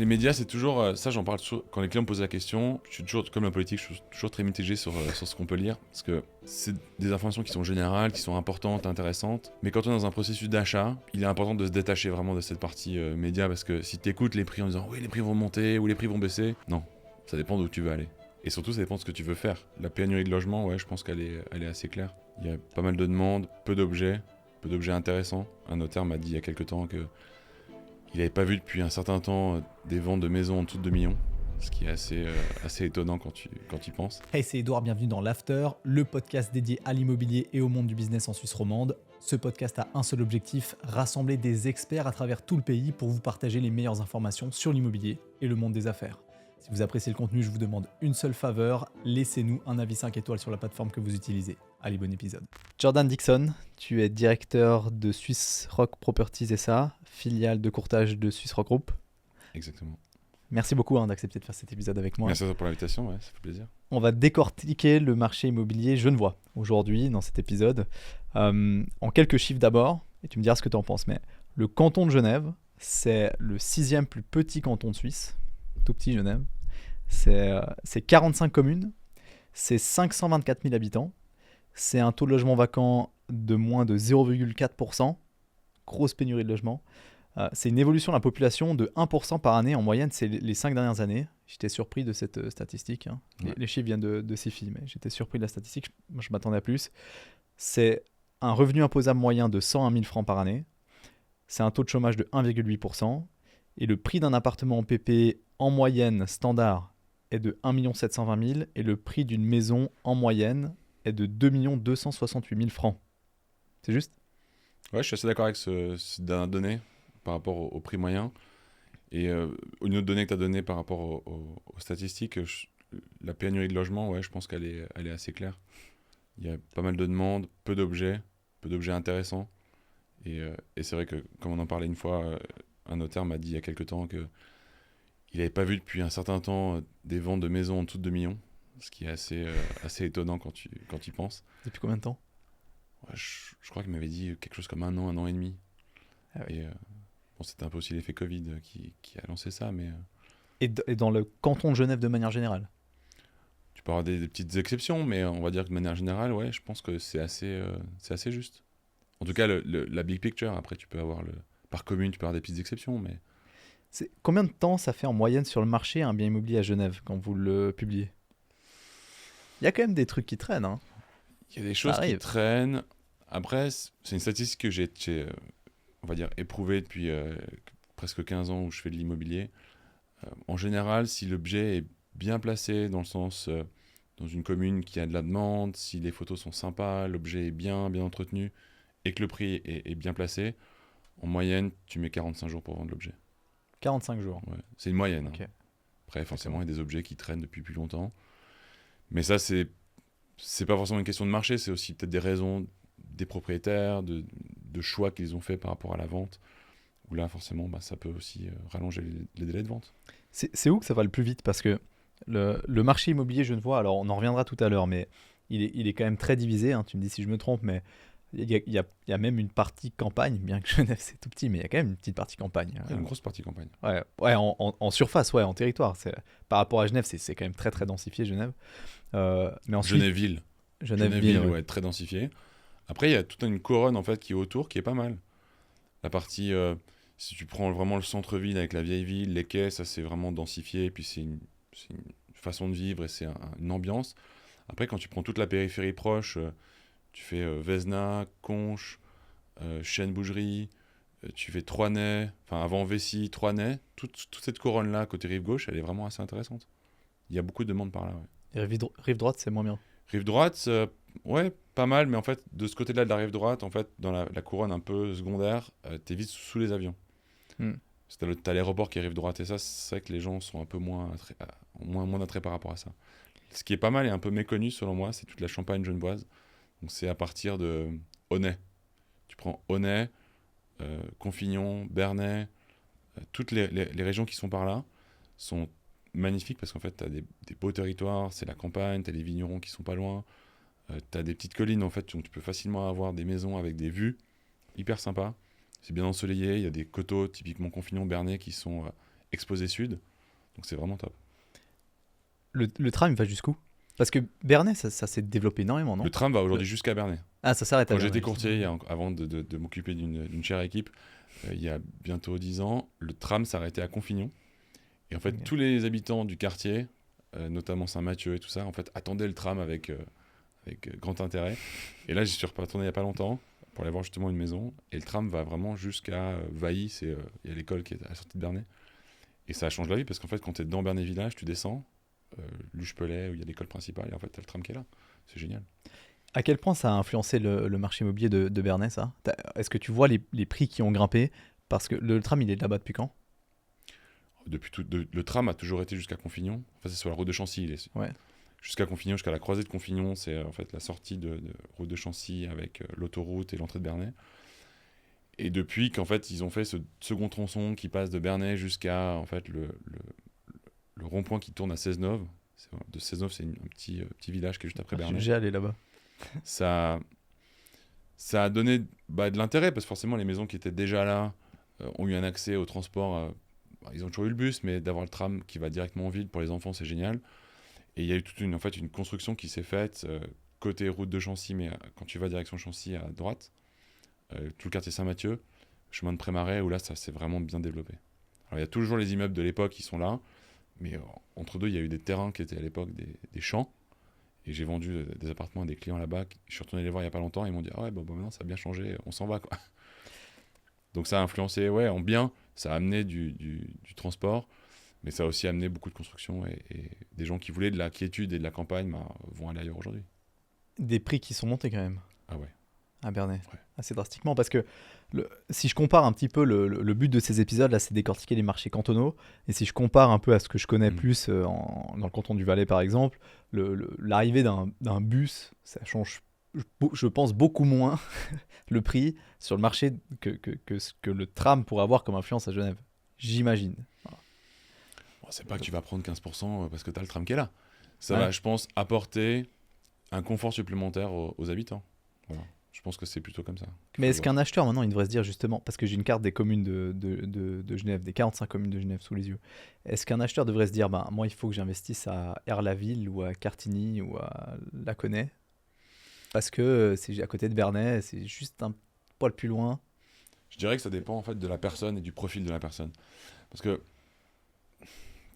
les médias, c'est toujours... ça, j'en parle toujours, quand les clients me posent la question, je suis toujours, comme la politique, je suis toujours très mitigé sur ce qu'on peut lire. Parce que c'est des informations qui sont générales, qui sont importantes, intéressantes. Mais quand on est dans un processus d'achat, il est important de se détacher vraiment de cette partie média. Parce que si tu écoutes les prix en disant « oui, les prix vont monter » ou « les prix vont baisser », non, ça dépend d'où tu veux aller. Et surtout, ça dépend de ce que tu veux faire. La pénurie de logement, ouais, je pense qu'elle est assez claire. Il y a pas mal de demandes, peu d'objets intéressants. Un notaire m'a dit il y a quelques temps que il n'avait pas vu depuis un certain temps des ventes de maisons en dessous de 2 millions, ce qui est assez étonnant quand tu y penses. Hey, c'est Edouard, bienvenue dans l'After, le podcast dédié à l'immobilier et au monde du business en Suisse romande. Ce podcast a un seul objectif, rassembler des experts à travers tout le pays pour vous partager les meilleures informations sur l'immobilier et le monde des affaires. Si vous appréciez le contenu, je vous demande une seule faveur, laissez-nous un avis 5 étoiles sur la plateforme que vous utilisez. Allez, bon épisode. Jordan Dixon, tu es directeur de Swiss Rock Properties SA, filiale de courtage de Swiss Rock Group. Exactement. Merci beaucoup d'accepter de faire cet épisode avec moi. Merci à toi pour l'invitation, ouais, ça fait plaisir. On va décortiquer le marché immobilier genevois aujourd'hui dans cet épisode. En quelques chiffres d'abord, et tu me diras ce que tu en penses, mais le canton de Genève, c'est le 6e plus petit canton de Suisse, tout petit Genève. C'est 45 communes, c'est 524 000 habitants, c'est un taux de logement vacant de moins de 0,4%, grosse pénurie de logement. C'est une évolution de la population de 1% par année en moyenne, c'est les 5 dernières années. J'étais surpris de cette statistique. Hein. Ouais. Les chiffres viennent de CIFI, mais j'étais surpris de la statistique. Moi, je m'attendais à plus. C'est un revenu imposable moyen de 101 000 francs par année. C'est un taux de chômage de 1,8%. Et le prix d'un appartement en PP en moyenne standard est de 1 720 000. Et le prix d'une maison en moyenne est de 2 268 000 francs. C'est juste ? Ouais, je suis assez d'accord avec cette dernière donnée par rapport au prix moyen. Et une autre donnée que tu as donnée par rapport aux statistiques, la pénurie de logement, ouais, je pense qu'elle est assez claire. Il y a pas mal de demandes, peu d'objets intéressants. Et c'est vrai que, comme on en parlait une fois, un notaire m'a dit il y a quelques temps qu'il n'avait pas vu depuis un certain temps des ventes de maisons en dessous de 2 millions, ce qui est assez étonnant quand tu y penses. Depuis combien de temps ? Ouais, je crois qu'il m'avait dit quelque chose comme un an et demi. Ah oui. Et bon, c'était un peu aussi l'effet Covid qui a lancé ça, mais Et dans le canton de Genève de manière générale ? tu peux avoir des petites exceptions, mais on va dire que de manière générale, ouais, je pense que c'est assez juste. En tout cas, la big picture. Après, tu peux avoir par commune, tu peux avoir des petites exceptions, mais Combien de temps ça fait en moyenne sur le marché un bien immobilier à Genève quand vous le publiez ? Il y a quand même des trucs qui traînent. Hein. il y a des choses qui arrive. traînent. Après, c'est une statistique que j'ai on va dire, éprouvée depuis presque 15 ans où je fais de l'immobilier. En général, si l'objet est bien placé, dans le sens, dans une commune qui a de la demande, si les photos sont sympas, l'objet est bien entretenu et que le prix est bien placé, en moyenne, tu mets 45 jours pour vendre l'objet. 45 jours. Ouais. C'est une moyenne. Ok. Hein. Après, forcément, il y a des objets qui traînent depuis plus longtemps. Mais ça, c'est pas forcément une question de marché, c'est aussi peut-être des raisons des propriétaires, de choix qu'ils ont fait par rapport à la vente, où là, forcément, ça peut aussi rallonger les délais de vente. C'est où que ça va le plus vite ? Parce que le marché immobilier genevois, alors on en reviendra tout à l'heure, mais il est quand même très divisé. Hein, tu me dis si je me trompe, mais il y a même une partie campagne, bien que Genève c'est tout petit, mais il y a quand même une petite partie campagne. Ouais, une grosse partie campagne. Ouais, en surface, ouais, en territoire. Par rapport à Genève, c'est quand même très très densifié, Genève. Mais ensuite, Genève-Ville, Genève-Ville, ouais. ouais, très densifié. Après, il y a toute une couronne en fait qui est autour, qui est pas mal. La partie, si tu prends vraiment le centre-ville avec la vieille ville, les quais, ça c'est vraiment densifié, et puis c'est une façon de vivre et c'est une ambiance. Après, quand tu prends toute la périphérie proche, tu fais Vesna, Conches, Chêne-Bougerie, tu fais Troinay, enfin avant Vessy, Troinay, toute cette couronne-là, côté rive gauche, elle est vraiment assez intéressante. Il y a beaucoup de demandes par là, ouais. Et rive droite, c'est moins bien. Rive droite, ouais, pas mal, mais en fait, de ce côté-là de la rive droite, en fait, dans la couronne un peu secondaire, t'es vite sous les avions. T'as l'aéroport qui est rive droite, et ça, c'est vrai que les gens sont un peu moins d'attrait par rapport à ça. Ce qui est pas mal et un peu méconnu, selon moi, c'est toute la Champagne genevoise. Donc c'est à partir de Aunay. Tu prends Aunay, Confignon, Bernay, toutes les régions qui sont par là sont magnifiques parce qu'en fait, tu as des beaux territoires, c'est la campagne, tu as les vignerons qui sont pas loin, tu as des petites collines en fait, donc tu peux facilement avoir des maisons avec des vues hyper sympas. C'est bien ensoleillé, il y a des coteaux typiquement Confignon, Bernay qui sont exposé sud. Donc c'est vraiment top. Le tram, il va jusqu'où? Parce que Bernay, ça s'est développé énormément, non? Le tram va aujourd'hui jusqu'à Bernay. Ah, ça s'arrête à Quand Bernay. j'étais courtier, avant de m'occuper d'une chère équipe, il y a bientôt 10 ans, le tram s'arrêtait à Confignon. Et en fait, tous les habitants du quartier, notamment Saint-Mathieu et tout ça, en fait, attendaient le tram avec grand intérêt. Et là, j'y suis retourné il n'y a pas longtemps pour aller voir justement une maison. Et le tram va vraiment jusqu'à Vailly, il y a l'école qui est à la sortie de Bernay. Et ça change la vie parce qu'en fait, quand tu es dans Bernay Village, tu descends, Luche-Pelay, où il y a l'école principale, et en fait, tu as le tram qui est là. C'est génial. À quel point ça a influencé le marché immobilier de Bernay, ça? Est-ce que tu vois les prix qui ont grimpé? Parce que le tram, il est là-bas depuis quand? Le tram a toujours été jusqu'à Confignon. Enfin, c'est sur la route de Chancy. Ouais. Jusqu'à Confignon, jusqu'à la croisée de Confignon, c'est en fait la sortie de route de Chancy avec l'autoroute et l'entrée de Bernay. Et depuis qu'en fait ils ont fait ce second tronçon qui passe de Bernay jusqu'à en fait le rond-point qui tourne à Cesnove. De Cesnove, c'est un petit village qui est juste après Bernay. J'ai allé là-bas. Ça a donné de l'intérêt parce que forcément les maisons qui étaient déjà là ont eu un accès au transport. Ils ont toujours eu le bus, mais d'avoir le tram qui va directement en ville pour les enfants, c'est génial. Et il y a eu toute une construction qui s'est faite côté route de Chancy, mais quand tu vas direction Chancy à droite, tout le quartier Saint-Mathieu, chemin de Prémarais, où là ça s'est vraiment bien développé. Alors il y a toujours les immeubles de l'époque qui sont là, mais entre deux il y a eu des terrains qui étaient à l'époque des champs, et j'ai vendu des appartements à des clients là-bas. Je suis retourné les voir il n'y a pas longtemps, et ils m'ont dit ah ouais maintenant ça a bien changé, on s'en va quoi. Donc ça a influencé en bien, ça a amené du transport. Mais ça a aussi amené beaucoup de construction et des gens qui voulaient de la quiétude et de la campagne vont aller ailleurs aujourd'hui. Des prix qui sont montés quand même. Ah ouais. À Bernay. Ouais. Assez drastiquement. Parce que si je compare un petit peu le but de ces épisodes, là, c'est décortiquer les marchés cantonaux. Et si je compare un peu à ce que je connais plus dans le canton du Valais, par exemple, l'arrivée d'un bus, ça change, je pense, beaucoup moins le prix sur le marché que ce que le tram pourrait avoir comme influence à Genève. J'imagine. C'est pas que tu vas prendre 15% parce que tu as le tram qui est là. Ça va, je pense, apporter un confort supplémentaire aux habitants. Voilà. Je pense que c'est plutôt comme ça. Mais est-ce qu'un acheteur, maintenant, il devrait se dire justement, parce que j'ai une carte des communes de Genève, des 45 communes de Genève sous les yeux, est-ce qu'un acheteur devrait se dire, moi, il faut que j'investisse à Erlaville ou à Cartigny ou à Laconay parce que c'est à côté de Bernay, c'est juste un poil plus loin? Je dirais que ça dépend en fait de la personne et du profil de la personne. Parce que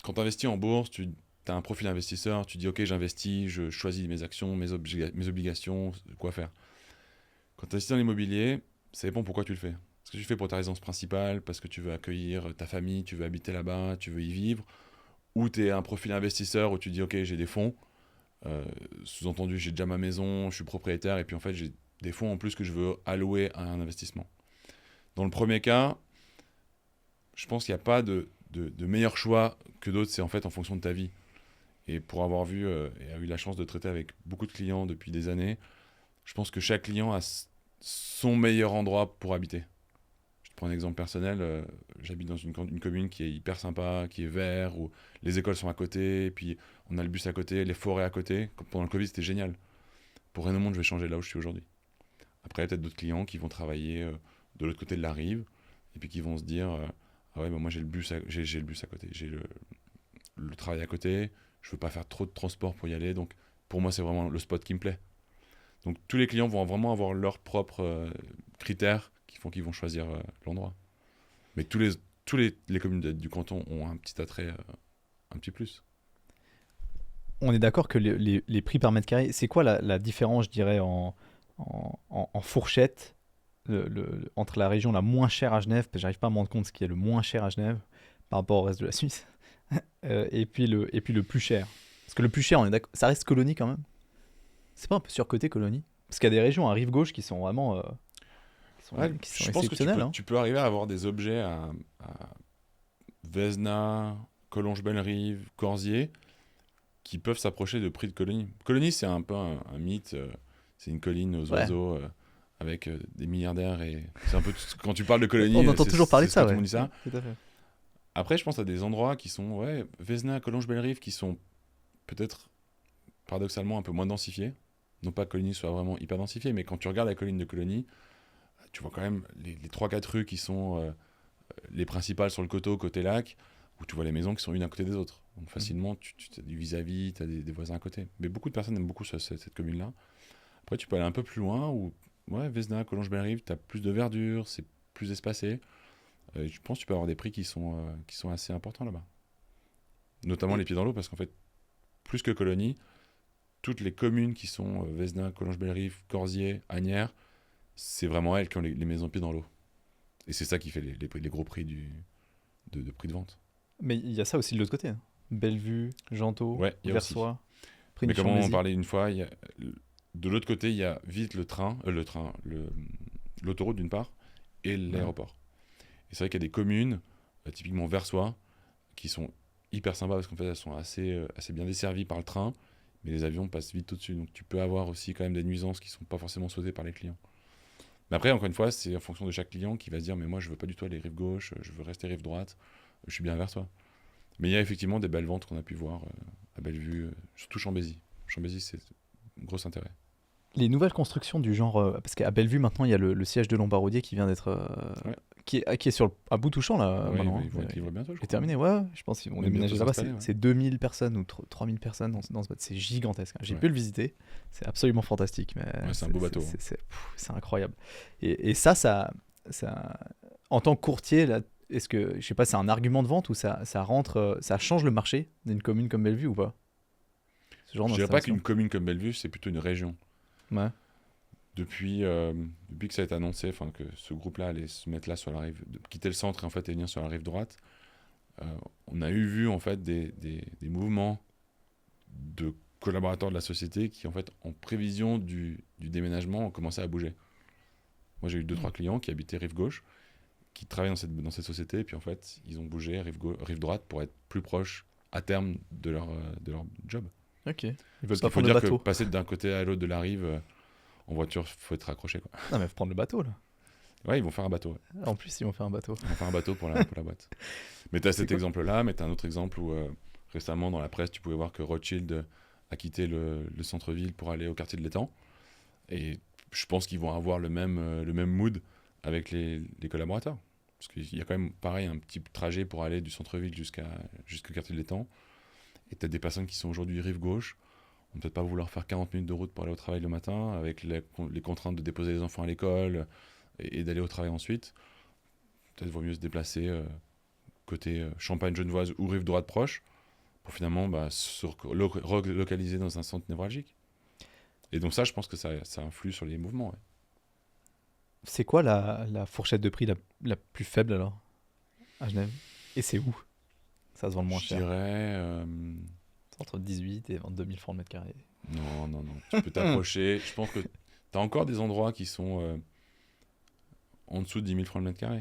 quand tu investis en bourse, tu as un profil investisseur, tu dis ok j'investis, je choisis mes actions, mes obligations, quoi faire. Quand tu investis dans l'immobilier, ça dépend pourquoi tu le fais. Est-ce que tu le fais pour ta résidence principale, parce que tu veux accueillir ta famille, tu veux habiter là-bas, tu veux y vivre, ou tu es un profil investisseur où tu dis ok j'ai des fonds, sous-entendu j'ai déjà ma maison, je suis propriétaire et puis en fait j'ai des fonds en plus que je veux allouer à un investissement. Dans le premier cas, je pense qu'il n'y a pas de meilleur choix que d'autres, c'est en fait en fonction de ta vie. Et pour avoir vu et a eu la chance de traiter avec beaucoup de clients depuis des années, je pense que chaque client a son meilleur endroit pour habiter. Je te prends un exemple personnel, j'habite dans une commune qui est hyper sympa, qui est vert, où les écoles sont à côté, puis on a le bus à côté, les forêts à côté. Pendant le Covid, c'était génial. Pour rien au monde, je vais changer là où je suis aujourd'hui. Après, il y a peut-être d'autres clients qui vont travailler de l'autre côté de la rive, et puis qui vont se dire ah ouais, moi j'ai le bus à côté, j'ai le travail à côté, je veux pas faire trop de transport pour y aller, donc pour moi c'est vraiment le spot qui me plaît. Donc tous les clients vont vraiment avoir leurs propres critères qui font qu'ils vont choisir l'endroit. Mais tous les communes du canton ont un petit attrait, un petit plus. On est d'accord que les prix par mètre carré, c'est quoi la différence, je dirais, en fourchette entre la région la moins chère à Genève, parce que j'arrive pas à me rendre compte ce qui est le moins cher à Genève par rapport au reste de la Suisse, et puis le plus cher. Parce que le plus cher, on est d'accord, ça reste Colonie quand même. C'est pas un peu surcoté Colonie? Parce qu'il y a des régions à rive gauche qui sont vraiment qui sont je pense exceptionnelles. Que tu peux arriver à avoir des objets à Vesna, Collonges-Bellerive, Corsier, qui peuvent s'approcher de prix de Colonie. Colonie, c'est un peu un mythe, c'est une colline aux oiseaux avec des milliardaires, et c'est un peu quand tu parles de Colonie, on entend toujours parler de ça, tout le monde dit ça. Tout à fait. Après, je pense à des endroits qui sont Vesna, Collonges-Bellerive, qui sont peut-être paradoxalement un peu moins densifiés. Non pas que Coligny soit vraiment hyper densifié, mais quand tu regardes la colline de Colonie, tu vois quand même les 3-4 rues qui sont les principales sur le coteau, côté lac. où tu vois les maisons qui sont une à côté des autres. Donc facilement, tu as du vis-à-vis, tu as des voisins à côté. Mais beaucoup de personnes aiment beaucoup cette commune-là. Après, tu peux aller un peu plus loin, où Vesna, Collonges-Bellerive, tu as plus de verdure, c'est plus espacé. Je pense que tu peux avoir des prix qui sont assez importants là-bas. Notamment les pieds dans l'eau, parce qu'en fait, plus que Colonie, toutes les communes qui sont Vesna, Collonges-Bellerive, Corzier, Asnières, c'est vraiment elles qui ont les maisons pieds dans l'eau. Et c'est ça qui fait les gros prix de prix de vente. Mais il y a ça aussi de l'autre côté. Hein. Bellevue, Gentot, Versoix, mais comme on en parlait une fois, de l'autre côté, il y a vite l'autoroute d'une part, et l'aéroport. Et c'est vrai qu'il y a des communes, typiquement Versoix, qui sont hyper sympas parce qu'en fait elles sont assez bien desservies par le train, mais les avions passent vite au-dessus. Donc tu peux avoir aussi quand même des nuisances qui ne sont pas forcément souhaitées par les clients. Mais après, encore une fois, c'est en fonction de chaque client qui va se dire mais moi je veux pas du tout aller rive gauche, je veux rester rive droite, je suis bien vers toi. Mais il y a effectivement des belles ventes qu'on a pu voir à Bellevue, surtout Chambésy. Chambésy, c'est un gros intérêt. Les nouvelles constructions du genre, parce qu'à Bellevue maintenant il y a le siège de Lombardier qui vient d'être qui est à bout touchant là maintenant. Ils vont être livrés bientôt. C'est terminé, je pense qu'ils vont déménager là-bas. C'est 2000 personnes ou 3000 personnes dans ce bateau. C'est gigantesque. J'ai pu le visiter, c'est absolument fantastique. Mais c'est un beau bateau. C'est incroyable. Et ça, en tant que courtier, là, est-ce que, je sais pas, c'est un argument de vente ou ça change le marché d'une commune comme Bellevue ou pas? Je dirais pas qu'une commune comme Bellevue, c'est plutôt une région. Ouais. Depuis que ça a été annoncé, que ce groupe-là allait se mettre là sur la rive, quitter le centre et en fait et venir sur la rive droite, on a vu en fait des mouvements de collaborateurs de la société qui en fait en prévision du déménagement ont commencé à bouger. Moi j'ai eu 2-3 clients qui habitaient rive gauche, qui travaillaient dans cette société et puis en fait ils ont bougé rive droite pour être plus proches à terme de leur job. Ok. Il faut dire que passer d'un côté à l'autre de la rive en voiture, il faut être raccroché. Quoi. Non, mais il faut prendre le bateau, là. Ouais, ils vont faire un bateau. Ouais. En plus, ils vont faire un bateau. Ils vont faire un bateau pour la boîte. Mais tu as cet exemple-là, mais tu as un autre exemple où récemment, dans la presse, tu pouvais voir que Rothschild a quitté le centre-ville pour aller au quartier de l'Étang. Et je pense qu'ils vont avoir le même mood avec les collaborateurs. Parce qu'il y a quand même, pareil, un petit trajet pour aller du centre-ville jusqu'au quartier de l'Étang. Et tu as des personnes qui sont aujourd'hui rive gauche. On ne peut pas vouloir faire 40 minutes de route pour aller au travail le matin, avec les contraintes de déposer les enfants à l'école et d'aller au travail ensuite. Peut-être vaut mieux se déplacer côté Champagne-Genevoise ou rive droite proche, pour finalement se relocaliser dans un centre névralgique. Et donc ça, je pense que ça influe sur les mouvements. Ouais. C'est quoi la fourchette de prix la plus faible alors, à Genève? Et c'est où ça se vend le moins cher? Je dirais... entre 18 et 22 000 francs le mètre carré. Non. Tu peux t'approcher. Je pense que tu as encore des endroits qui sont en dessous de 10 000 francs le mètre carré.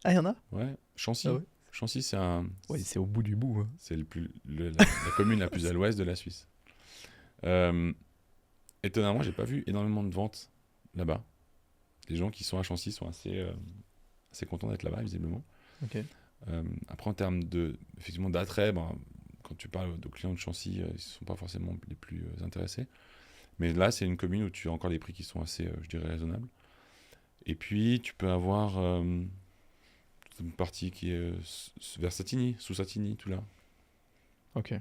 Ah, il y en a? Ouais. Chancy. Ah ouais. Chancy, c'est un... Oui, c'est au bout du bout. Hein. C'est la commune la plus à l'ouest de la Suisse. Étonnamment, j'ai pas vu énormément de ventes là-bas. Les gens qui sont à Chancy sont assez contents d'être là-bas, visiblement. Ok. Après, en termes effectivement d'attrait, quand tu parles aux clients de Chancy, ils ne sont pas forcément les plus intéressés. Mais là, c'est une commune où tu as encore des prix qui sont assez, je dirais, raisonnables. Et puis, tu peux avoir une partie qui est vers Satigny, sous Satigny, tout là. Ok.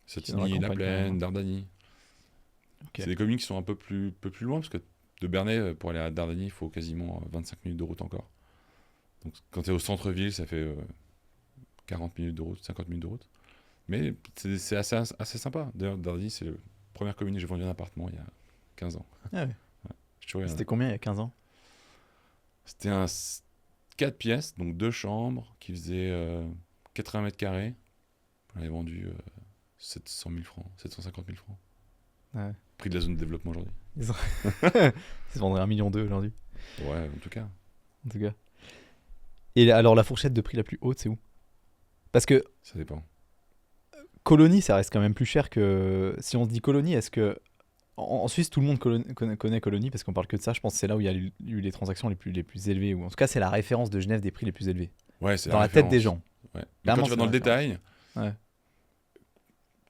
Satigny, La Plaine, Dardany. Okay. C'est des communes qui sont un peu plus loin, parce que de Bernay, pour aller à Dardany, il faut quasiment 25 minutes de route encore. Donc, quand tu es au centre-ville, ça fait 40 minutes de route, 50 minutes de route. Mais c'est assez sympa. D'ailleurs, Dardany, c'est la première commune où j'ai vendu un appartement il y a 15 ans. Ah ouais. C'était combien il y a 15 ans? C'était un 4 pièces, donc 2 chambres, qui faisait 80 mètres carrés. On avait vendu 700 000 francs, 750 000 francs. Ouais. Prix de la zone de développement aujourd'hui. Ils se vendraient 1,2 million aujourd'hui. Ouais, en tout cas. Et alors, la fourchette de prix la plus haute, c'est où? Parce que... Ça dépend. Colonie, ça reste quand même plus cher que... Si on se dit Colonie, est-ce que... En Suisse, tout le monde connaît Colonie, parce qu'on parle que de ça. Je pense que c'est là où il y a eu les transactions les plus élevées. Ou en tout cas, c'est la référence de Genève des prix les plus élevés. Ouais, c'est dans la tête des gens. Ouais. Mais quand tu vas dans le détail, ouais.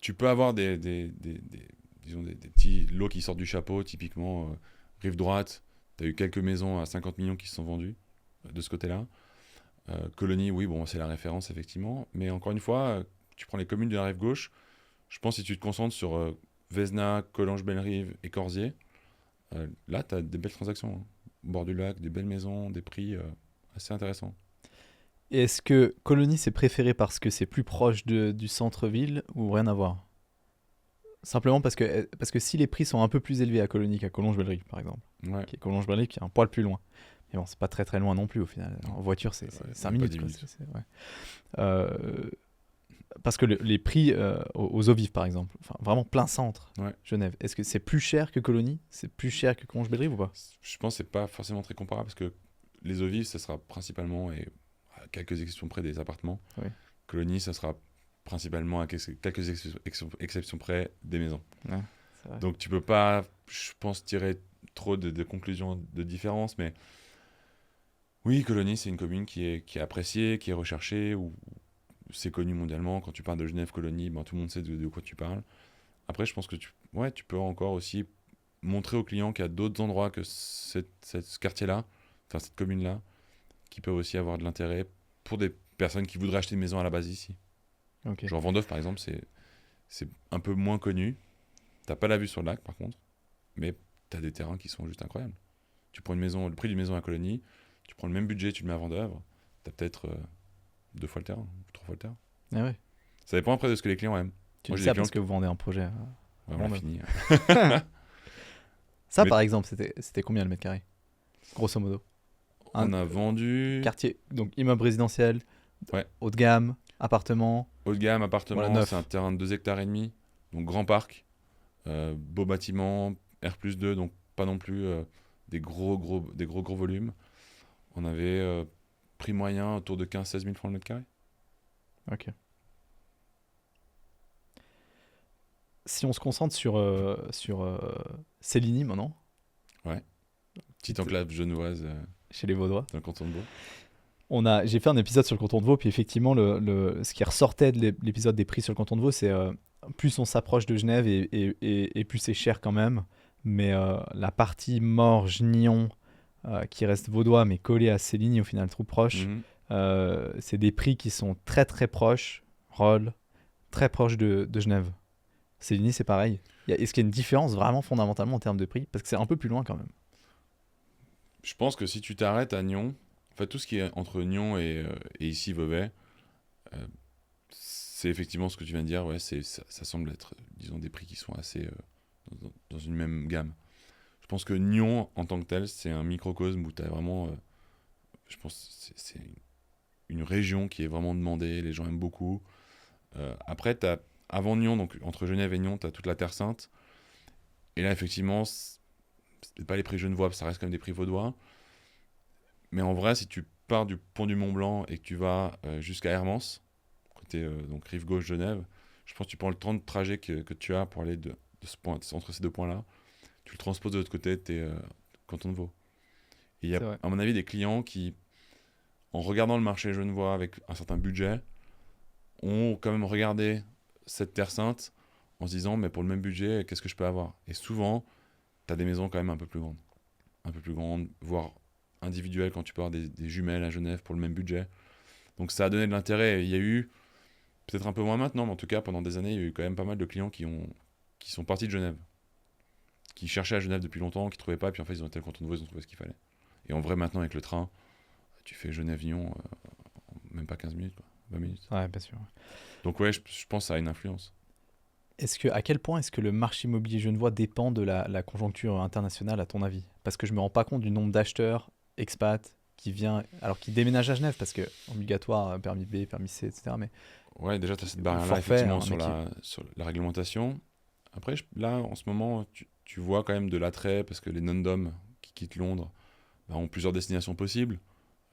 Tu peux avoir des petits lots qui sortent du chapeau. Typiquement, rive droite, tu as eu quelques maisons à 50 millions qui se sont vendues de ce côté-là. Cologny, oui, bon, c'est la référence, effectivement. Mais encore une fois, tu prends les communes de la rive gauche. Je pense que si tu te concentres sur Vesna, Collonges-Bellerive et Corzier, là, tu as des belles transactions. Hein. Au bord du lac, des belles maisons, des prix assez intéressants. Et est-ce que Cologny, c'est préféré parce que c'est plus proche du centre-ville ou rien à voir? Simplement parce que si les prix sont un peu plus élevés à Cologny qu'à Collonges-Bellerive, par exemple, Ouais. qui est Collonges-Bellerive qui est un poil plus loin. Mais bon, c'est pas très très loin non plus au final. En voiture, c'est 5 minutes. Quoi. Ouais. Parce que les prix aux eaux vives, par exemple, enfin, vraiment plein centre, Genève, est-ce que c'est plus cher que Cologny? C'est plus cher que Collonges-Bellerive ou pas? Je pense que c'est pas forcément très comparable parce que les eaux vives, ça sera principalement, et à quelques exceptions près, des appartements. Oui. Cologny, ça sera principalement, à quelques exceptions près, des maisons. Ouais, donc tu peux pas, je pense, tirer trop de conclusions de différence, mais oui, Cologny, c'est une commune qui est appréciée, qui est recherchée, où c'est connu mondialement. Quand tu parles de Genève, Cologny, ben, tout le monde sait de quoi tu parles. Après, je pense que tu peux encore aussi montrer aux clients qu'il y a d'autres endroits que ce quartier-là, enfin cette commune-là, qui peuvent aussi avoir de l'intérêt pour des personnes qui voudraient acheter une maison à la base ici. Okay. Genre Vendôme, par exemple, c'est un peu moins connu. T'as pas la vue sur le lac, par contre, mais t'as des terrains qui sont juste incroyables. Tu prends le prix d'une maison à Cologny, tu prends le même budget, tu le mets à Vendôme, t'as peut-être 2 fois le terrain, 3 fois le terrain. Ah ouais. Ça dépend après de ce que les clients aiment. Tu dis ça parce que vous vendez un projet. Ouais, on a fini. Ça, par exemple, c'était combien le mètre carré? Grosso modo. On a vendu... Quartier, donc immeuble résidentiel, haut de gamme, appartement. Haut de gamme, appartement, voilà, c'est un terrain de 2,5 hectares, donc grand parc, beau bâtiment, R+2, donc pas non plus des gros volumes. On avait prix moyen autour de 15-16 000 francs le mètre carré. Ok. Si on se concentre sur Céligny maintenant. Ouais. Petite enclave genevoise. Chez les Vaudois. Dans le canton de Vaud. J'ai fait un épisode sur le canton de Vaud, puis effectivement, ce qui ressortait de l'épisode des prix sur le canton de Vaud, c'est plus on s'approche de Genève et plus c'est cher quand même. Mais la partie Morges-Nyon, qui reste vaudois, mais collée à Céligny, au final, trop proche, c'est des prix qui sont très très proches, Rolle, très proches de Genève. Céligny, c'est pareil. Est-ce qu'il y a une différence vraiment fondamentalement en termes de prix? Parce que c'est un peu plus loin quand même. Je pense que si tu t'arrêtes à Nyon, en fait, tout ce qui est entre Nyon et ici, Vevey, c'est effectivement ce que tu viens de dire. Ouais, ça semble être, disons, des prix qui sont assez dans une même gamme. Je pense que Nyon, en tant que tel, c'est un microcosme où tu as vraiment... je pense que c'est une région qui est vraiment demandée, les gens aiment beaucoup. Après, avant Nyon, donc entre Genève et Nyon, tu as toute la Terre Sainte. Et là, effectivement, c'est pas les prix genevois, ça reste quand même des prix vaudois. Mais en vrai, si tu pars du pont du Mont Blanc et que tu vas jusqu'à Hermance, côté donc rive gauche Genève, je pense que tu prends le temps de trajet que tu as pour aller de ce point, entre ces deux points-là, tu le transposes de l'autre côté, t'es canton de Vaud. Et il y a, à mon avis, des clients qui, en regardant le marché genevois avec un certain budget, ont quand même regardé cette Terre Sainte en se disant, mais pour le même budget, qu'est-ce que je peux avoir? Et souvent, tu as des maisons quand même un peu plus grandes, voire individuelles quand tu peux avoir des jumelles à Genève pour le même budget. Donc ça a donné de l'intérêt. Il y a eu, peut-être un peu moins maintenant, mais en tout cas pendant des années, il y a eu quand même pas mal de clients qui sont partis de Genève, qui cherchaient à Genève depuis longtemps, qui ne trouvaient pas, et puis en fait ils ont été le canton de Vaud, ils ont trouvé ce qu'il fallait. Et en vrai, maintenant avec le train, tu fais Genève-Lyon même pas 15 minutes, quoi, 20 minutes. Ouais, bien sûr. Donc ouais, je pense que ça a une influence. À quel point est-ce que le marché immobilier genevois dépend de la conjoncture internationale, à ton avis? Parce que je me rends pas compte du nombre d'acheteurs expats qui déménagent à Genève, parce que obligatoire, permis B, permis C, etc. Mais ouais, déjà tu as cette barrière-là effectivement sur la réglementation. Après, là, en ce moment, tu vois quand même de l'attrait, parce que les non-dom qui quittent Londres ont plusieurs destinations possibles.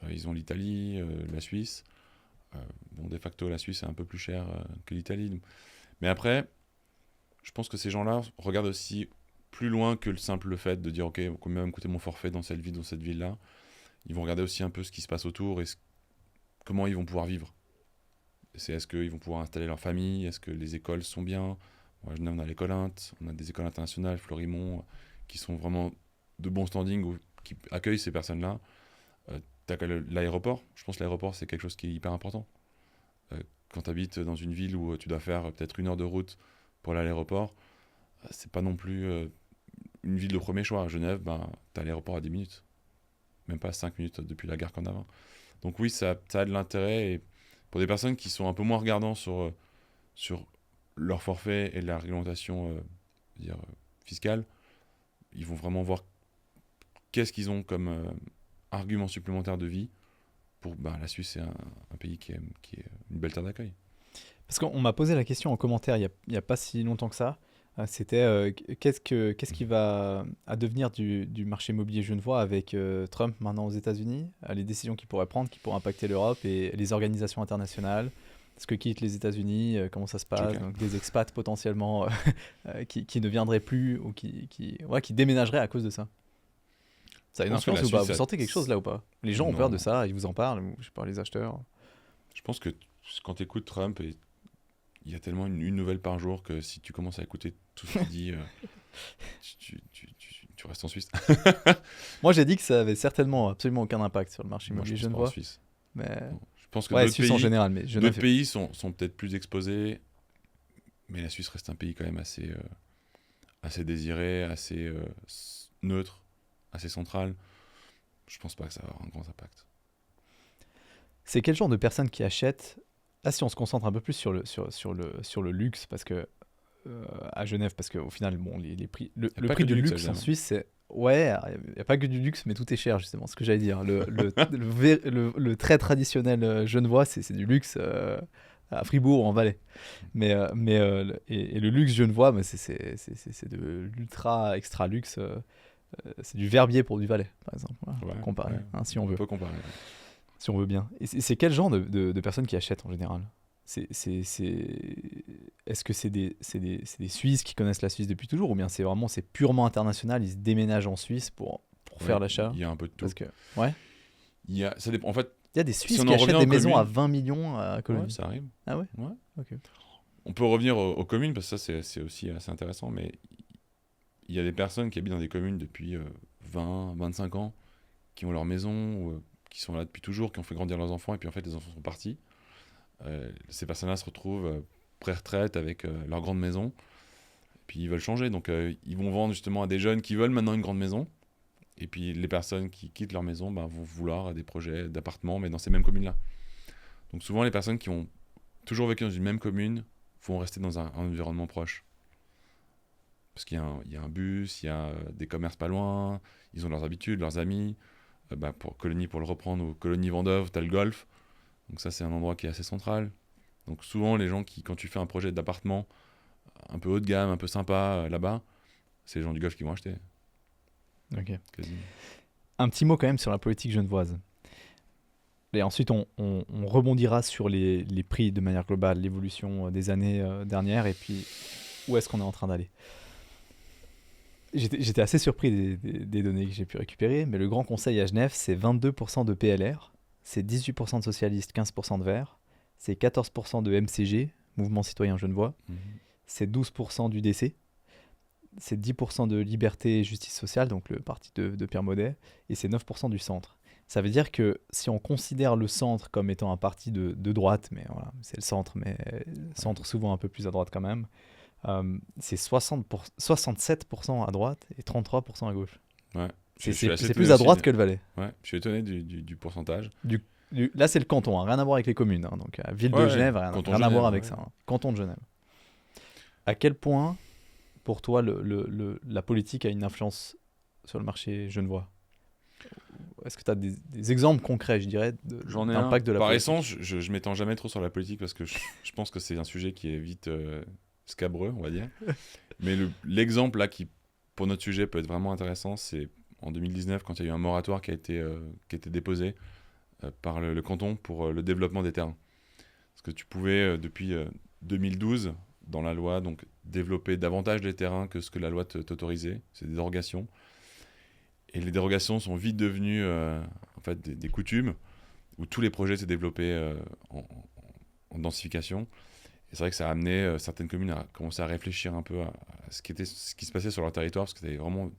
Ils ont l'Italie, la Suisse. Bon, de facto, la Suisse est un peu plus chère que l'Italie. Mais après, je pense que ces gens-là regardent aussi plus loin que le simple fait de dire, OK, combien va me coûter mon forfait dans cette ville, dans cette ville-là. Ils vont regarder aussi un peu ce qui se passe autour et comment ils vont pouvoir vivre. Est-ce qu'ils vont pouvoir installer leur famille? Est-ce que les écoles sont bien? À Genève, on a l'école Int, on a des écoles internationales, Florimont, qui sont vraiment de bon standing, qui accueillent ces personnes-là. t'as l'aéroport. Je pense que l'aéroport, c'est quelque chose qui est hyper important. Quand tu habites dans une ville où tu dois faire peut-être 1 heure de route pour aller à l'aéroport, c'est pas non plus une ville de premier choix. À Genève, tu as l'aéroport à 10 minutes. Même pas 5 minutes depuis la gare Cornavin. Donc oui, ça a de l'intérêt. Et pour des personnes qui sont un peu moins regardants sur leur forfait et la réglementation fiscale, ils vont vraiment voir qu'est-ce qu'ils ont comme argument supplémentaire de vie. La Suisse, c'est un pays qui est une belle terre d'accueil. Parce qu'on m'a posé la question en commentaire il n'y a pas si longtemps que ça. C'était qu'est-ce qui va devenir du marché immobilier genevois avec Trump maintenant aux États-Unis, les décisions qu'il pourrait prendre qui pourraient impacter l'Europe et les organisations internationales. Est-ce que quittent les États-Unis, comment ça se passe? Donc, des expats potentiellement qui ne viendraient plus ou qui déménageraient à cause de ça. Ça a une influence ou pas? Vous sentez quelque chose là ou pas? Les gens ont peur de ça, ils vous en parlent, ou, je sais pas, les acheteurs. Je pense que quand tu écoutes Trump, il y a tellement une nouvelle par jour que si tu commences à écouter tout ce qu'il dit, tu restes en Suisse. Moi, j'ai dit que ça avait certainement absolument aucun impact sur le marché immobilier genevois. En Suisse. Mais... Je pense que Suisse en général, mais d'autres pays sont peut-être plus exposés, mais la Suisse reste un pays quand même assez désiré, assez neutre, assez central. Je pense pas que ça va avoir un grand impact. C'est quel genre de personnes qui achètent? Là, si on se concentre un peu plus sur le luxe, parce que à Genève, parce qu'au final, bon, les prix, le prix du luxe en Suisse, c'est ouais, il n'y a pas que du luxe, mais tout est cher, justement, ce que j'allais dire. Le très traditionnel genevois, c'est du luxe à Fribourg, en Valais. Mais le luxe genevois, c'est de l'ultra extra luxe. C'est du Verbier pour du Valais, par exemple, pour comparer, si on veut. On peut comparer. Si on veut bien. Et c'est quel genre de personnes qui achètent en général? Est-ce que c'est des Suisses qui connaissent la Suisse depuis toujours, ou bien c'est purement international, ils se déménagent en Suisse pour faire l'achat? Il y a un peu de tout. Parce que, ça dépend. En fait, il y a des Suisses qui achètent des maisons à 20 millions à Cologne. Ouais, ça arrive. Ah ouais? Ouais. Ok. On peut revenir aux communes, parce que ça, c'est aussi assez intéressant, mais il y a des personnes qui habitent dans des communes depuis 20, 25 ans, qui ont leur maison, ou qui sont là depuis toujours, qui ont fait grandir leurs enfants, et puis en fait, les enfants sont partis. Ces personnes-là se retrouvent pré-retraite avec leur grande maison, et puis ils veulent changer, donc ils vont vendre justement à des jeunes qui veulent maintenant une grande maison, et puis les personnes qui quittent leur maison vont vouloir des projets d'appartements, mais dans ces mêmes communes-là. Donc souvent, les personnes qui ont toujours vécu dans une même commune vont rester dans un environnement proche. Parce qu'il y a un bus, il y a des commerces pas loin, ils ont leurs habitudes, leurs amis. Pour Colonie, pour le reprendre, ou Colonie-Vendôme, tu as le golf. Donc ça, c'est un endroit qui est assez central. Donc souvent, les gens quand tu fais un projet d'appartement un peu haut de gamme, un peu sympa là-bas, c'est les gens du golf qui vont acheter. Ok. Quasiment. Un petit mot quand même sur la politique genevoise. Et ensuite, on rebondira sur les prix de manière globale, l'évolution des années dernières, et puis où est-ce qu'on est en train d'aller. J'étais assez surpris des données que j'ai pu récupérer, mais le Grand Conseil à Genève, c'est 22% de PLR, c'est 18% de socialistes, 15% de Verts, c'est 14% de MCG, Mouvement Citoyen Genevois, c'est 12% du DC, c'est 10% de Liberté et Justice Sociale, donc le parti de Pierre Maudet, et c'est 9% du centre. Ça veut dire que si on considère le centre comme étant un parti de droite, mais voilà, c'est le centre, mais centre souvent un peu plus à droite quand même, c'est 67% à droite et 33% à gauche. Ouais. C'est plus à droite que le Valais. Ouais, je suis étonné du pourcentage. Là, c'est le canton, rien à voir avec les communes. Donc, ville de Genève, rien à voir avec ça. Canton de Genève. À quel point, pour toi, la politique a une influence sur le marché genevois? Est-ce que tu as des exemples concrets, je dirais, d'impact de la politique? Par essence, je m'étends jamais trop sur la politique parce que je pense que c'est un sujet qui est vite scabreux, on va dire. Mais l'exemple là qui, pour notre sujet, peut être vraiment intéressant, c'est en 2019 quand il y a eu un moratoire qui a été déposé par le canton pour le développement des terrains. Parce que tu pouvais, depuis 2012, dans la loi, donc développer davantage les terrains que ce que la loi t'autorisait. C'est des dérogations. Et les dérogations sont vite devenues en fait, des coutumes où tous les projets s'est développés en densification. Et c'est vrai que ça a amené certaines communes à commencer à réfléchir un peu à ce qui se passait sur leur territoire, parce que c'était vraiment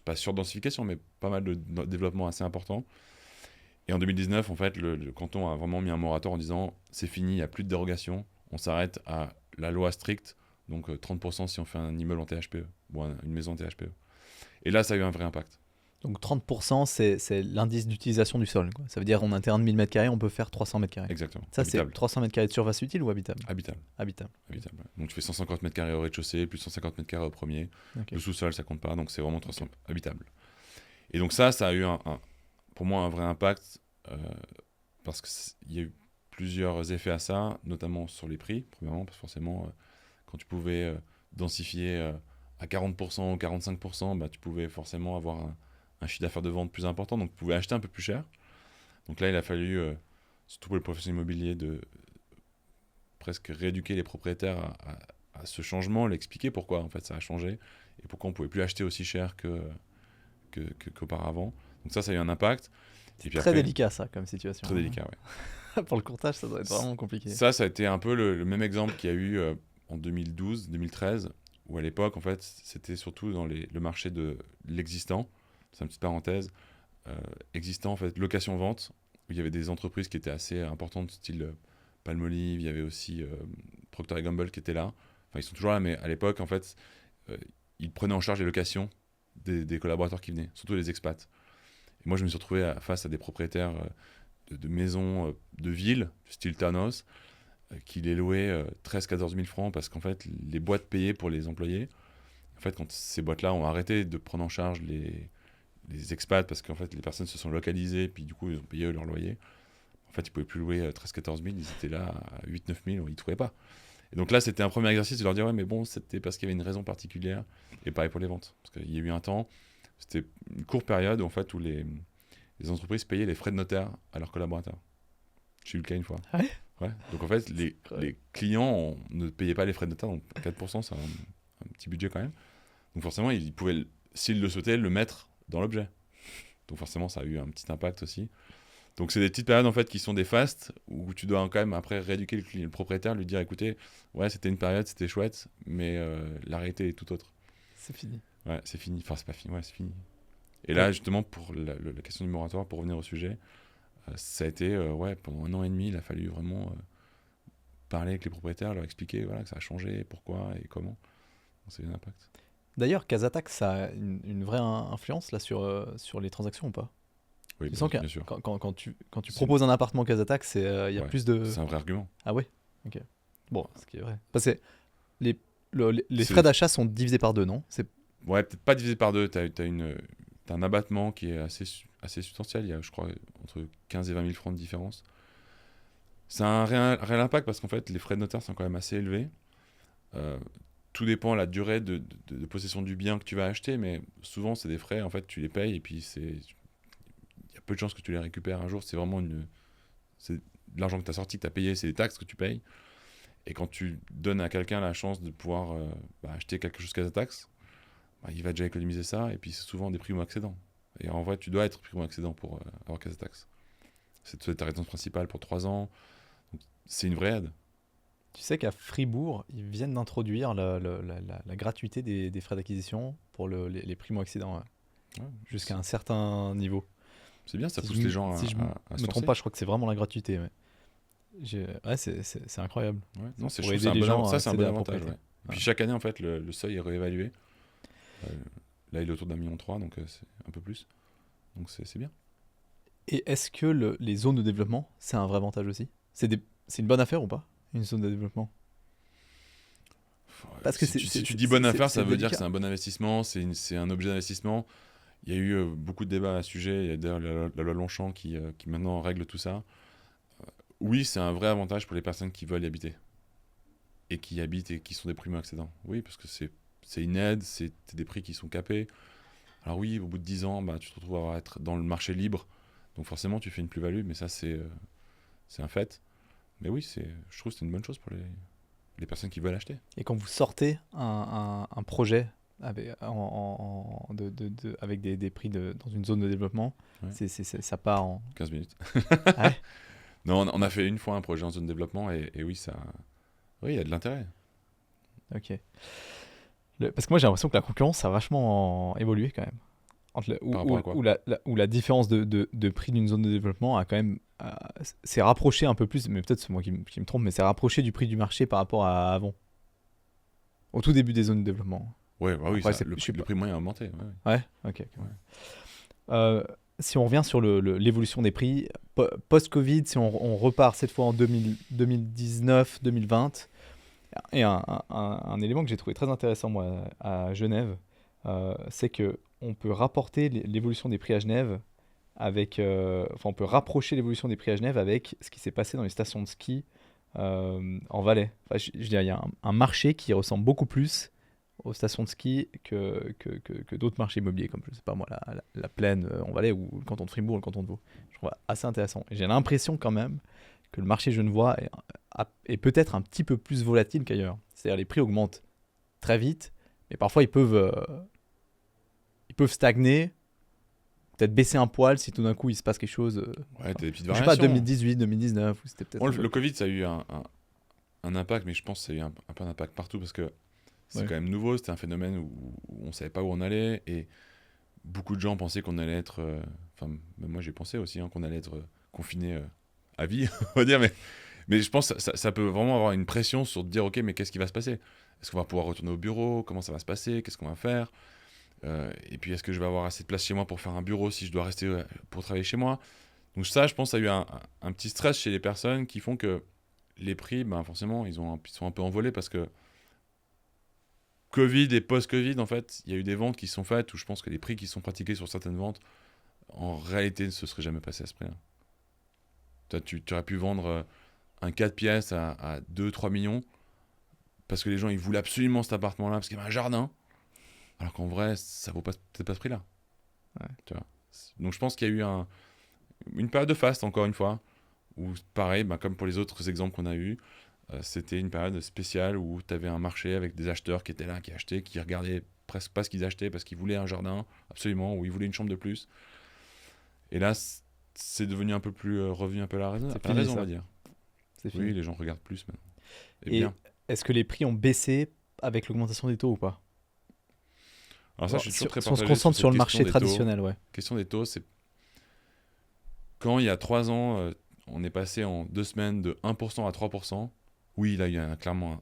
pas sur densification, mais pas mal de développement assez important. Et en 2019, en fait, le canton a vraiment mis un moratoire en disant c'est fini, il n'y a plus de dérogation, on s'arrête à la loi stricte, donc 30% si on fait un immeuble en THPE ou une maison en THPE. Et là, ça a eu un vrai impact. Donc 30%, c'est l'indice d'utilisation du sol, quoi. Ça veut dire on a un terrain de 1000 m², on peut faire 300 m². Exactement. Ça, c'est 300 m² de surface utile ou habitable? Habitable. Habitable. Habitable. Donc tu fais 150 m² au rez-de-chaussée, plus 150 m² au premier. Okay. Le sous-sol, ça compte pas, donc c'est vraiment 300 habitable. Et donc ça a eu pour moi un vrai impact parce qu'il y a eu plusieurs effets à ça, notamment sur les prix, premièrement, parce que forcément, quand tu pouvais densifier à 40% ou 45%, bah, tu pouvais forcément avoir un chiffre d'affaires de vente plus important, donc tu pouvais acheter un peu plus cher. Donc là, il a fallu, surtout pour les professionnels immobiliers, de presque rééduquer les propriétaires à ce changement, l'expliquer pourquoi en fait ça a changé et pourquoi on ne pouvait plus acheter aussi cher qu'auparavant. Donc ça a eu un impact. C'est très délicat ça comme situation. Très délicat, ouais. Pour le courtage, ça doit être vraiment compliqué. Ça a été un peu le même exemple qu'il y a eu en 2012-2013, où à l'époque, en fait, c'était surtout dans le marché de l'existant. C'est une petite parenthèse. Existant, en fait, location-vente, où il y avait des entreprises qui étaient assez importantes, style Palmolive, il y avait aussi Procter & Gamble qui étaient là. Enfin, ils sont toujours là, mais à l'époque, en fait, ils prenaient en charge les locations des collaborateurs qui venaient, surtout les expats. Et moi, je me suis retrouvé face à des propriétaires de maisons de ville, style Thanos, qui les louaient 13-14 000 francs parce qu'en fait, les boîtes payaient pour les employés. En fait, quand ces boîtes-là ont arrêté de prendre en charge les expats parce qu'en fait, les personnes se sont localisées, puis du coup, ils ont payé leur loyer. En fait, ils ne pouvaient plus louer 13-14 000, ils étaient là à 8-9 000, ils ne trouvaient pas. Et donc là, c'était un premier exercice de leur dire, ouais, mais bon, c'était parce qu'il y avait une raison particulière. Et pareil pour les ventes. Parce qu'il y a eu un temps, c'était une courte période en fait, où les entreprises payaient les frais de notaire à leurs collaborateurs. J'ai eu le cas une fois. Ah ouais. Ouais. Donc en fait, les clients ne payaient pas les frais de notaire, donc 4%, c'est un petit budget quand même. Donc forcément, ils pouvaient, s'ils le souhaitaient, le mettre dans l'objet. Donc forcément, ça a eu un petit impact aussi. Donc c'est des petites périodes en fait qui sont des fastes où tu dois quand même après rééduquer le propriétaire, lui dire écoutez, ouais, c'était une période, c'était chouette, mais la réalité est tout autre. C'est fini. Ouais, c'est fini. Enfin, c'est pas fini, ouais, c'est fini. Et là, justement, pour la question du moratoire, pour revenir au sujet, ça a été, pendant 1 an et demi, il a fallu vraiment parler avec les propriétaires, leur expliquer voilà, que ça a changé, pourquoi et comment. C'est un impact. D'ailleurs, Casatax, ça a une vraie influence là sur les transactions ou pas? Oui, bien sûr. Quand tu proposes un appartement Casatax, il y a plus de... C'est un vrai argument. Ah ouais. Ok. Bon, ce qui est vrai. Parce que les frais d'achat sont divisés par 2, non? Ouais, peut-être pas divisé par 2. T'as un abattement qui est assez substantiel. Il y a, je crois, entre 15 et 20 000 francs de différence. C'est un réel impact parce qu'en fait, les frais de notaire sont quand même assez élevés. Tout dépend de la durée de possession du bien que tu vas acheter, mais souvent, c'est des frais, en fait, tu les payes et puis il y a peu de chances que tu les récupères un jour. C'est vraiment c'est de l'argent que tu as sorti, que tu as payé, c'est des taxes que tu payes. Et quand tu donnes à quelqu'un la chance de pouvoir acheter quelque chose Casatax, il va déjà économiser ça, et puis c'est souvent des primo-accédants. Et en vrai, tu dois être primo-accédant pour avoir Casatax. C'est ta résidence principale pour 3 ans. Donc, c'est une vraie aide. Tu sais qu'à Fribourg, ils viennent d'introduire la gratuité des frais d'acquisition pour les primo-accédants, ouais, jusqu'à un certain niveau. C'est bien, ça pousse les gens à se lancer. Je ne me trompe pas, je crois que c'est vraiment la gratuité. Ouais. C'est incroyable. Ouais. Non, c'est un bon avantage. Ouais. Puis chaque année, en fait, le seuil est réévalué. Là, il est autour d'1,3 million, donc c'est un peu plus. Donc c'est bien. Et est-ce que les zones de développement, c'est un vrai avantage aussi? C'est une bonne affaire ou pas, une zone de développement? Parce que si tu dis bonne affaire, ça veut dire que c'est un bon investissement, c'est un objet d'investissement. Il y a eu beaucoup de débats à ce sujet. Il y a d'ailleurs la loi Longchamp qui maintenant règle tout ça. Oui, c'est un vrai avantage pour les personnes qui veulent y habiter. Et qui y habitent et qui sont des primo-accédants. Oui, parce que c'est une aide, c'est des prix qui sont capés. Alors oui, au bout de 10 ans, tu te retrouves à être dans le marché libre. Donc forcément, tu fais une plus-value, mais ça, c'est un fait. Mais oui, je trouve que c'est une bonne chose pour les personnes qui veulent acheter. Et quand vous sortez un projet avec des prix dans une zone de développement, ouais, ça part en... 15 minutes. Ah ouais. Non, on a fait une fois un projet en zone de développement et oui, il y a de l'intérêt. Ok. Parce que moi, j'ai l'impression que la concurrence a vachement évolué quand même. Par rapport à quoi? Où la différence de prix d'une zone de développement a quand même s'est rapproché un peu plus, mais peut-être c'est moi qui me trompe, mais c'est rapproché du prix du marché par rapport à avant, au tout début des zones de développement. Ouais, bah oui, Après, le prix moyen a augmenté. Ouais, ok. Ouais. Si on revient sur l'évolution des prix, post-Covid, si on repart cette fois en 2019-2020, et un élément que j'ai trouvé très intéressant moi à Genève, c'est que on peut rapporter l'évolution des prix à Genève avec, on peut rapprocher l'évolution des prix à Genève avec ce qui s'est passé dans les stations de ski en Valais. Enfin, je veux dire, il y a un marché qui ressemble beaucoup plus aux stations de ski que d'autres marchés immobiliers, comme je sais pas moi, la Plaine en Valais ou le canton de Fribourg, le canton de Vaud. Je trouve assez intéressant. Et j'ai l'impression quand même que le marché genevois est peut-être un petit peu plus volatile qu'ailleurs. C'est-à-dire les prix augmentent très vite, mais parfois ils peuvent stagner, peut-être baisser un poil si tout d'un coup il se passe quelque chose. Ouais, t'as des petites Je sais variations. pas, 2018, 2019, ou c'était peut-être. Bon, le Covid, ça a eu un impact, mais je pense que ça a eu un peu un impact partout parce que c'est quand même nouveau. C'était un phénomène où on savait pas où on allait et beaucoup de gens pensaient qu'on allait être. Enfin, même moi j'ai pensé aussi qu'on allait être confiné à vie, on va dire, mais je pense que ça peut vraiment avoir une pression sur de dire ok, mais qu'est-ce qui va se passer? Est-ce qu'on va pouvoir retourner au bureau? Comment ça va se passer? Qu'est-ce qu'on va faire? Et puis est-ce que je vais avoir assez de place chez moi pour faire un bureau si je dois rester pour travailler chez moi? Donc ça, je pense, ça a eu un petit stress chez les personnes qui font que les prix, ben forcément, ils sont un peu envolés parce que Covid et post-Covid, en fait, il y a eu des ventes qui se sont faites où je pense que les prix qui sont pratiqués sur certaines ventes, en réalité, ne se seraient jamais passés à ce prix-là. Tu aurais pu vendre un 4 pièces à 2-3 millions parce que les gens ils voulaient absolument cet appartement-là parce qu'il y avait un jardin, alors qu'en vrai, ça vaut peut-être pas ce prix-là. Ouais. Tu vois. Donc je pense qu'il y a eu une période de faste, encore une fois, où pareil, comme pour les autres exemples qu'on a eus, c'était une période spéciale où tu avais un marché avec des acheteurs qui étaient là, qui achetaient, qui regardaient presque pas ce qu'ils achetaient parce qu'ils voulaient un jardin, absolument, ou ils voulaient une chambre de plus. Et là, c'est devenu un peu plus revenu un peu à la raison, on va dire. C'est fini. Oui, les gens regardent plus maintenant. Et bien. Est-ce que les prix ont baissé avec l'augmentation des taux ou pas? Alors ça, je suis toujours très partagé. Si on se concentre sur le marché traditionnel, ouais. Question des taux, c'est quand il y a 3 ans, on est passé en 2 semaines de 1% à 3%. Oui, là, il y a clairement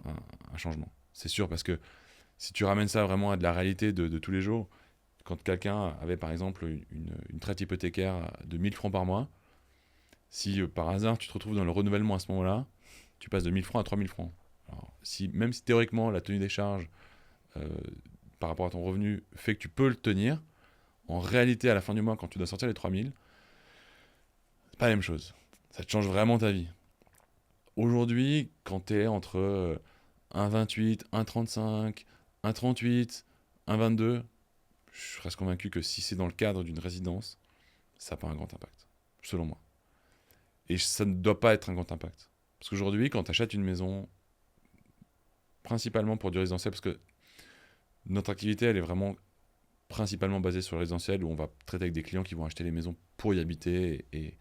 un changement. C'est sûr, parce que si tu ramènes ça vraiment à de la réalité de tous les jours, quand quelqu'un avait par exemple une traite hypothécaire de 1000 francs par mois, si par hasard tu te retrouves dans le renouvellement à ce moment-là, tu passes de 1000 francs à 3000 francs. Alors, même si théoriquement la tenue des charges par rapport à ton revenu fait que tu peux le tenir, en réalité à la fin du mois quand tu dois sortir les 3000, c'est pas la même chose. Ça te change vraiment ta vie. Aujourd'hui, quand tu es entre 1,28, 1,35, 1,38, 1,22, je reste convaincu que si c'est dans le cadre d'une résidence, ça n'a pas un grand impact, selon moi. Et ça ne doit pas être un grand impact. Parce qu'aujourd'hui, quand tu achètes une maison, principalement pour du résidentiel, parce que notre activité, elle est vraiment principalement basée sur le résidentiel, où on va traiter avec des clients qui vont acheter les maisons pour y habiter et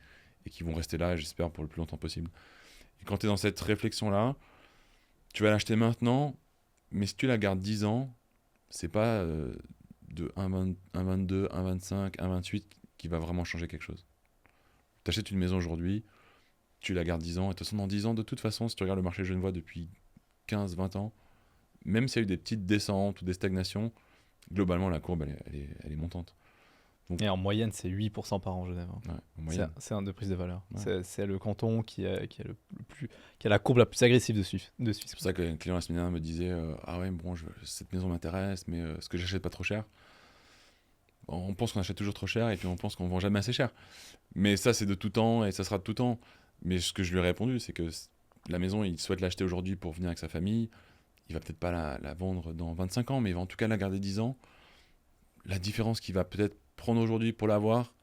qui vont rester là, j'espère, pour le plus longtemps possible. Et quand tu es dans cette réflexion-là, tu vas l'acheter maintenant, mais si tu la gardes 10 ans, c'est pas de 1,22, 1,25, 1,28 qui va vraiment changer quelque chose. Tu achètes une maison aujourd'hui, tu la gardes 10 ans, et de toute façon, dans 10 ans, de toute façon, si tu regardes le marché genevois depuis 15, 20 ans, même s'il y a eu des petites descentes ou des stagnations, globalement, la courbe, elle est montante. Donc, et en moyenne, c'est 8% par an, Genève. Ouais, c'est un de prise de valeur. Ouais. C'est le canton qui a la courbe la plus agressive de Suisse. C'est pour ça qu'un client la semaine dernière me disait ah ouais, bon, cette maison m'intéresse, mais est-ce que j'achète pas trop cher? On pense qu'on achète toujours trop cher et puis on pense qu'on vend jamais assez cher. Mais ça, c'est de tout temps et ça sera de tout temps. Mais ce que je lui ai répondu, c'est que la maison, il souhaite l'acheter aujourd'hui pour venir avec sa famille. Il va peut-être pas la vendre dans 25 ans, mais il va en tout cas la garder 10 ans. La différence qu'il va peut-être prendre aujourd'hui pour l'avoir,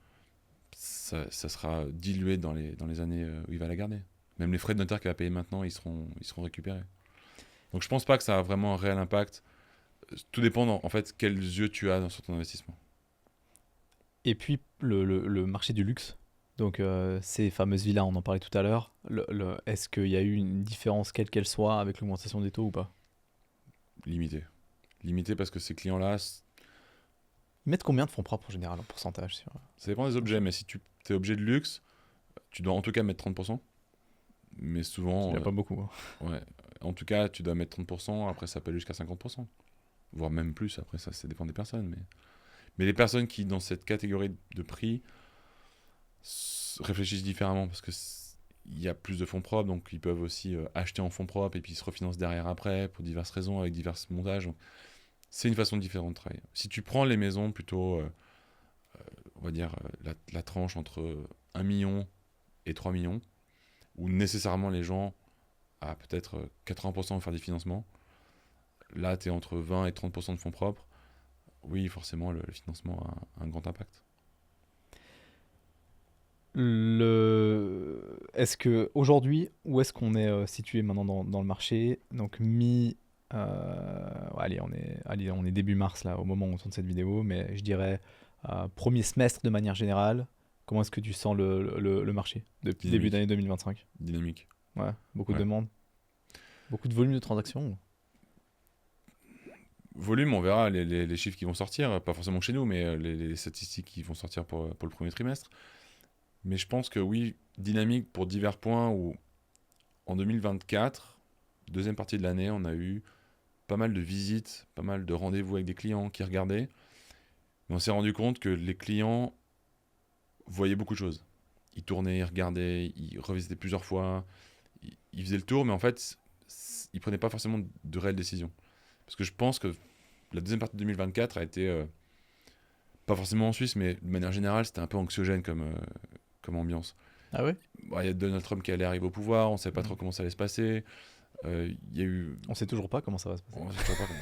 ça sera dilué dans les années où il va la garder. Même les frais de notaire qu'il va payer maintenant, ils seront récupérés. Donc je pense pas que ça a vraiment un réel impact. Tout dépend en fait quels yeux tu as sur ton investissement. Et puis le marché du luxe, donc ces fameuses villas, on en parlait tout à l'heure, est-ce qu'il y a eu une différence quelle qu'elle soit avec l'augmentation des taux ou pas? Limité parce que ces clients-là, Ils mettent combien de fonds propres en général en pourcentage Ça dépend des objets, mais si tu es objet de luxe, tu dois en tout cas mettre 30%. Mais souvent... Il n'y a pas beaucoup. Ouais. En tout cas, tu dois mettre 30%, après ça peut aller jusqu'à 50%. Voire même plus, après ça dépend des personnes. Mais les personnes qui, dans cette catégorie de prix, réfléchissent différemment, parce que il y a plus de fonds propres, donc ils peuvent aussi acheter en fonds propres et puis ils se refinancent derrière après pour diverses raisons, avec divers montages. Donc, c'est une façon différente de travailler. Si tu prends les maisons plutôt, on va dire, la tranche entre 1 million et 3 millions, où nécessairement les gens, à peut-être 80% vont faire des financements, là tu es entre 20 et 30% de fonds propres, oui, forcément, le financement a un grand impact. Est-ce que aujourd'hui, où est-ce qu'on est situé maintenant dans le marché? Donc allez, on est début mars là, au moment où on tourne cette vidéo, mais je dirais premier semestre de manière générale. Comment est-ce que tu sens le marché depuis début d'année 2025? Dynamique. Ouais, beaucoup de demandes, beaucoup de volume de transactions. Volume, on verra les chiffres qui vont sortir, pas forcément chez nous, mais les statistiques qui vont sortir pour le premier trimestre. Mais je pense que oui, dynamique pour divers points où en 2024, deuxième partie de l'année, on a eu pas mal de visites, pas mal de rendez-vous avec des clients qui regardaient. Mais on s'est rendu compte que les clients voyaient beaucoup de choses. Ils tournaient, ils regardaient, ils revisitaient plusieurs fois, ils faisaient le tour, mais en fait, ils prenaient pas forcément de réelles décisions. Parce que je pense que la deuxième partie de 2024 a été, pas forcément en Suisse, mais de manière générale, c'était un peu anxiogène comme ambiance. Ah ouais? Il y a Donald Trump qui allait arriver au pouvoir, on ne savait pas trop comment ça allait se passer. Il y a eu... On sait toujours pas comment ça va se passer.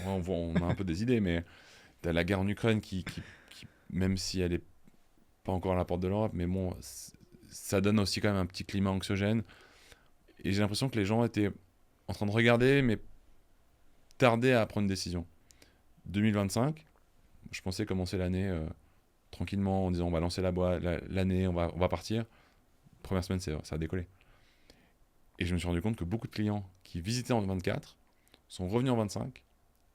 On a un peu des idées, mais tu as la guerre en Ukraine qui, même si elle n'est pas encore à la porte de l'Europe, mais bon, ça donne aussi quand même un petit climat anxiogène. Et j'ai l'impression que les gens étaient en train de regarder, mais tardaient à prendre une décision. 2025, je pensais commencer l'année tranquillement en disant on va lancer l'année, on va partir. Première semaine, ça a décollé. Et je me suis rendu compte que beaucoup de clients qui visitaient en 24 sont revenus en 25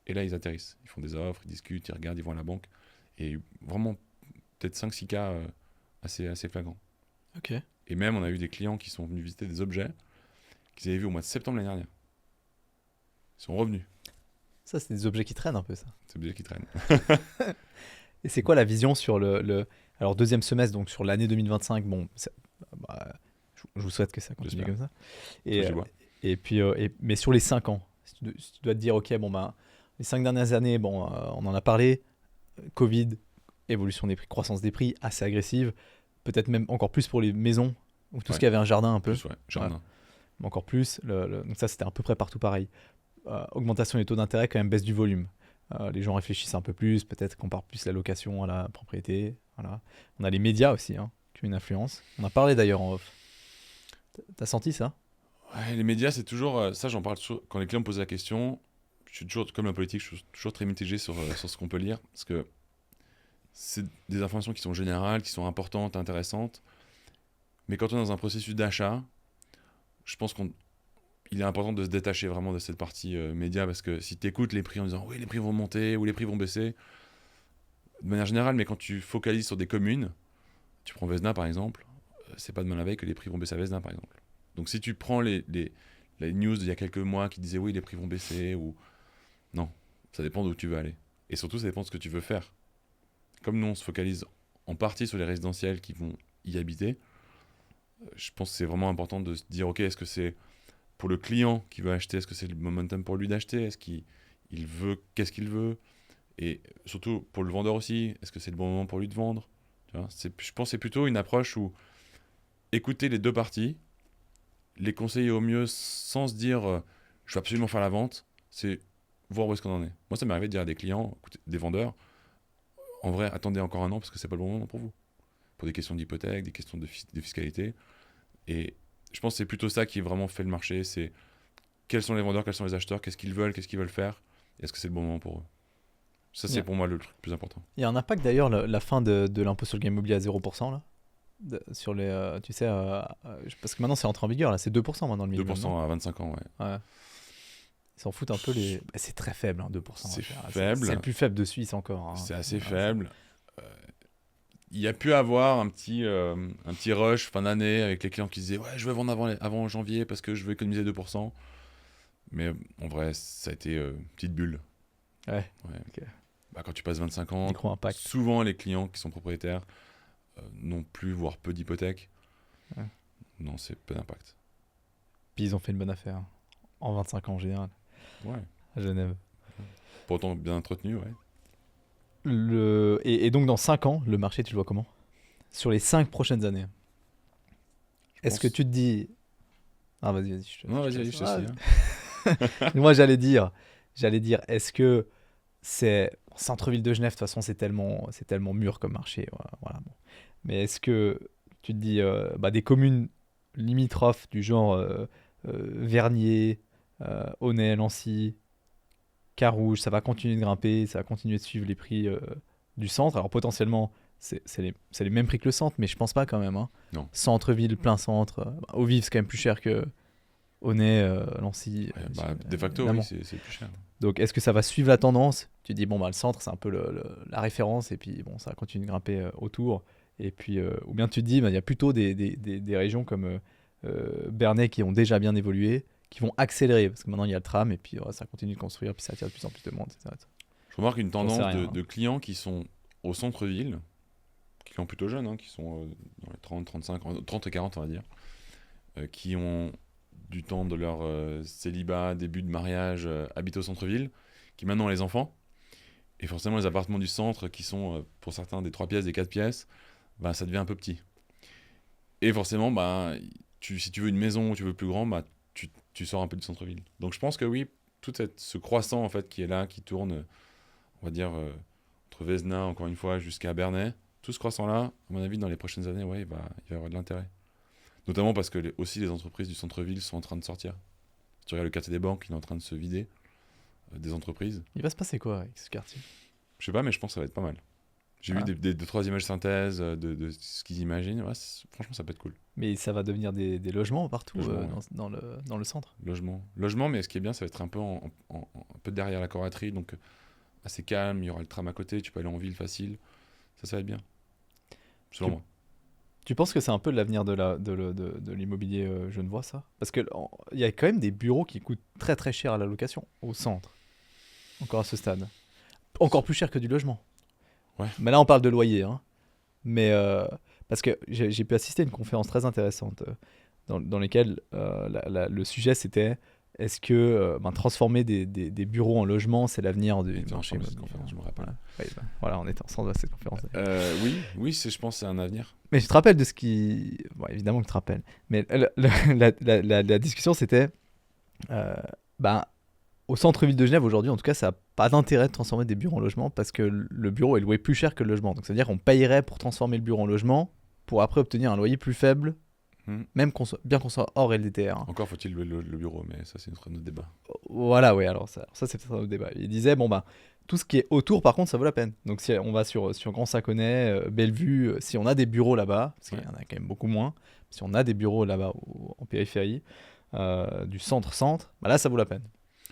et là ils atterrissent. Ils font des offres, ils discutent, ils regardent, ils vont à la banque. Et vraiment, peut-être 5-6 cas assez flagrants. Ok. Et même, on a eu des clients qui sont venus visiter des objets qu'ils avaient vus au mois de septembre l'année dernière. Ils sont revenus. Ça, c'est des objets qui traînent un peu, ça. C'est des objets qui traînent. Et c'est quoi la vision sur alors, deuxième semestre, donc sur l'année 2025? Bon, je vous souhaite que ça continue comme ça. Et puis, mais sur les 5 ans, si tu dois te dire, ok, bon, les 5 dernières années, bon, on en a parlé, Covid, évolution des prix, croissance des prix assez agressive, peut-être même encore plus pour les maisons, ou tout ce qui avait un jardin un peu. Plus, jardin. Ouais. Encore plus, donc ça c'était à peu près partout pareil. Augmentation des taux d'intérêt, quand même baisse du volume. Les gens réfléchissent un peu plus, peut-être comparent plus la location à la propriété. Voilà. On a les médias aussi qui ont une influence. On a parlé d'ailleurs en off. T'as senti ça? Ouais, les médias, c'est toujours... ça, j'en parle toujours. Quand les clients me posent la question, je suis toujours, comme la politique, je suis toujours très mitigé sur ce qu'on peut lire. Parce que c'est des informations qui sont générales, qui sont importantes, intéressantes. Mais quand on est dans un processus d'achat, je pense qu'il est important de se détacher vraiment de cette partie média, parce que si tu écoutes les prix en disant oui, les prix vont monter ou les prix vont baisser, de manière générale, mais quand tu focalises sur des communes, tu prends Vesna par exemple, c'est pas demain la veille que les prix vont baisser à Vesna par exemple. Donc si tu prends les news d'il y a quelques mois qui disaient oui, les prix vont baisser, ou non, ça dépend d'où tu veux aller. Et surtout, ça dépend de ce que tu veux faire. Comme nous, on se focalise en partie sur les résidentiels qui vont y habiter, je pense que c'est vraiment important de se dire, ok, est-ce que c'est pour le client qui veut acheter, est-ce que c'est le momentum pour lui d'acheter, est-ce qu'il veut, qu'est-ce qu'il veut, et surtout pour le vendeur aussi, est-ce que c'est le bon moment pour lui de vendre, tu vois, je pense que c'est plutôt une approche où écouter les deux parties, les conseiller au mieux sans se dire je vais absolument faire la vente, c'est voir où est-ce qu'on en est. Moi, ça m'est arrivé de dire à des clients, écoutez, des vendeurs, en vrai, attendez encore un an parce que c'est pas le bon moment pour vous. Pour des questions d'hypothèque, des questions de fiscalité. Et je pense que c'est plutôt ça qui vraiment fait le marché, c'est quels sont les vendeurs, quels sont les acheteurs, qu'est-ce qu'ils veulent faire, et est-ce que c'est le bon moment pour eux. Ça, c'est pour moi le truc le plus important. Il y a un impact d'ailleurs, la fin de l'impôt sur le gain immobilier à 0%, là, sur les, tu sais, parce que maintenant c'est entré en vigueur, là, c'est 2% maintenant le minimum. 2% à 25 ans, ouais. Ils s'en foutent un peu. C'est très faible, 2%. C'est faible. C'est le plus faible de Suisse encore. C'est assez faible. il y a pu avoir un petit rush fin d'année avec les clients qui disaient ouais, je veux vendre avant janvier parce que je veux économiser 2%. Mais en vrai, ça a été une petite bulle. Ouais. Okay. Bah, quand tu passes 25 ans, Micro-impact. Souvent les clients qui sont propriétaires n'ont plus, voire peu d'hypothèques. Ouais. Non, c'est peu d'impact. Puis ils ont fait une bonne affaire. En 25 ans en général. Ouais. À Genève. Pourtant bien entretenu, ouais. Et donc dans 5 ans, le marché, tu le vois comment ? Sur les 5 prochaines années. Est-ce que tu te dis... Ah, vas-y. Non, vas-y, je te suis. Moi, j'allais dire, est-ce que c'est... Centre-ville de Genève, de toute façon, c'est tellement mûr comme marché. Voilà, bon. Mais est-ce que tu te dis des communes limitrophes du genre Vernier, Aunay, Nancy, Carouge, ça va continuer de grimper, ça va continuer de suivre les prix du centre. Alors potentiellement, c'est les mêmes prix que le centre, mais je pense pas quand même. Hein. Non. Centre-ville, plein centre. Au vif, c'est quand même plus cher que Aunay, Nancy. De facto, oui, c'est plus cher. Donc est-ce que ça va suivre la tendance ? Tu dis, le centre, c'est un peu la référence, et puis ça va continuer de grimper autour. Et puis, ou bien tu te dis, il y a plutôt des régions comme Bernay qui ont déjà bien évolué, qui vont accélérer, parce que maintenant il y a le tram, et puis ça continue de construire, puis ça attire de plus en plus de monde, etc. Je remarque une tendance de clients qui sont au centre-ville, clients plutôt jeunes, hein, qui sont dans les 30, 35, 30 et 40 on va dire, qui ont du temps de leur célibat, début de mariage, habitent au centre-ville, qui maintenant ont les enfants, et forcément les appartements du centre qui sont pour certains des 3 pièces, des 4 pièces, ça devient un peu petit. Et forcément, si tu veux une maison ou tu veux plus grand, tu sors un peu du centre-ville. Donc je pense que oui, tout ce croissant en fait qui est là, qui tourne, on va dire, entre Vézina, encore une fois, jusqu'à Bernay, tout ce croissant-là, à mon avis, dans les prochaines années, il va y avoir de l'intérêt. Notamment parce que aussi les entreprises du centre-ville sont en train de sortir. Si tu regardes le quartier des banques, il est en train de se vider des entreprises. Il va se passer quoi avec ce quartier ? Je sais pas, mais je pense que ça va être pas mal. J'ai vu des 3 images synthèse de ce qu'ils imaginent. Ouais, franchement, ça peut être cool. Mais ça va devenir des logements partout dans le centre. Logement, mais ce qui est bien, ça va être un peu, un peu derrière la Coraterie, donc assez calme. Il y aura le tram à côté, tu peux aller en ville facile. Ça va être bien. Selon moi. Tu penses que c'est un peu l'avenir de l'immobilier genevois, ça ? Parce qu'il y a quand même des bureaux qui coûtent très très cher à la location au centre. Encore à ce stade. Encore plus cher que du logement. Ouais. Mais là, on parle de loyer. Hein. Mais parce que j'ai pu assister à une conférence très intéressante dans laquelle le sujet c'était est-ce que transformer des bureaux en logements, c'est l'avenir du marché immobilier. Je me rappelle. Voilà, on était ensemble à cette conférence. Oui, je pense que c'est un avenir. Mais je te rappelle de ce qui... Bon, évidemment que je te rappelle. Mais la discussion, c'était... au centre-ville de Genève, aujourd'hui, en tout cas, ça n'a pas d'intérêt de transformer des bureaux en logement parce que le bureau est loué plus cher que le logement. Donc, ça veut dire qu'on payerait pour transformer le bureau en logement pour après obtenir un loyer plus faible, même bien qu'on soit hors LDTR. Hein. Encore faut-il louer le bureau, mais ça, c'est notre débat. Voilà, oui, alors ça c'est peut-être un autre débat. Il disait, tout ce qui est autour, par contre, ça vaut la peine. Donc, si on va sur Grand Saconnet, Bellevue, si on a des bureaux là-bas, parce qu'il y en a quand même beaucoup moins, si on a des bureaux là-bas en périphérie, du centre-centre, là, ça vaut la peine.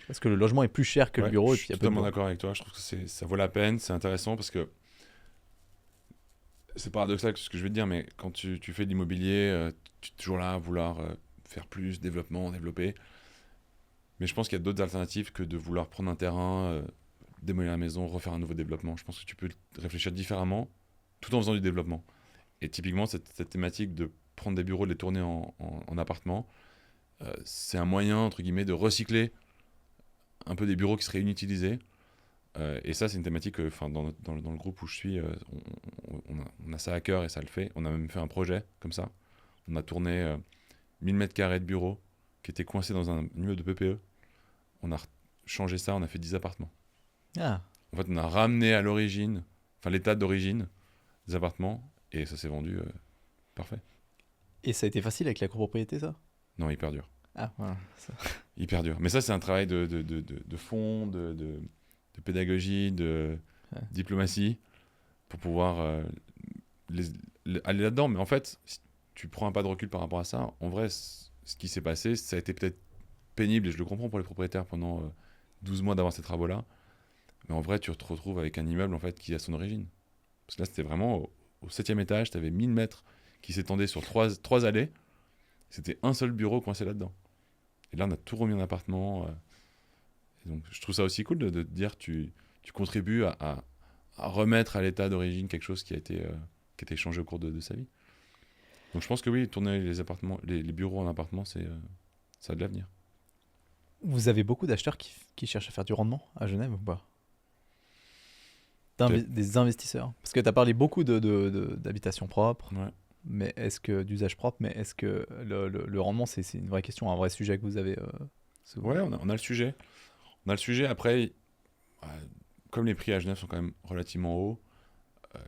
Parce que le logement est plus cher que le bureau. Je suis totalement d'accord avec toi. Je trouve que ça vaut la peine, c'est intéressant parce que c'est paradoxal ce que je vais te dire, mais quand tu fais de l'immobilier, tu es toujours là à vouloir faire plus, développer. Mais je pense qu'il y a d'autres alternatives que de vouloir prendre un terrain, démolir la maison, refaire un nouveau développement. Je pense que tu peux réfléchir différemment tout en faisant du développement. Et typiquement, cette thématique de prendre des bureaux, de les tourner en appartement, c'est un moyen, entre guillemets, de recycler un peu des bureaux qui seraient inutilisés. Et ça, c'est une thématique, dans le groupe où je suis, on a ça à cœur et ça le fait. On a même fait un projet comme ça. On a tourné 1000 m² de bureaux qui étaient coincés dans un immeuble de PPE. On a changé ça, on a fait 10 appartements. Ah. En fait, on a ramené à l'origine, l'état d'origine des appartements et ça s'est vendu parfait. Et ça a été facile avec la copropriété, ça ? Non, hyper dur. Ah, voilà. Hyper dur. Mais ça, c'est un travail de fond, de pédagogie, de diplomatie, pour pouvoir aller là-dedans. Mais en fait, si tu prends un pas de recul par rapport à ça, en vrai, ce qui s'est passé, ça a été peut-être pénible, et je le comprends pour les propriétaires pendant 12 mois d'avoir ces travaux-là. Mais en vrai, tu te retrouves avec un immeuble en fait, qui a son origine. Parce que là, c'était vraiment au 7e étage, tu avais 1000 mètres qui s'étendaient sur trois allées. C'était un seul bureau coincé là-dedans. Et là, on a tout remis en appartement. Et donc, je trouve ça aussi cool de te dire tu contribues à remettre à l'état d'origine quelque chose qui a été changé au cours de sa vie. Donc, je pense que oui, tourner les bureaux en appartement, ça a de l'avenir. Vous avez beaucoup d'acheteurs qui cherchent à faire du rendement à Genève ou pas? Des investisseurs. Parce que tu as parlé beaucoup d'habitation propre, Ouais. mais d'usage propre, mais est-ce que le rendement, c'est une vraie question, un vrai sujet que vous avez Ouais, on a le sujet. On a le sujet. Après, comme les prix à Genève sont quand même relativement hauts,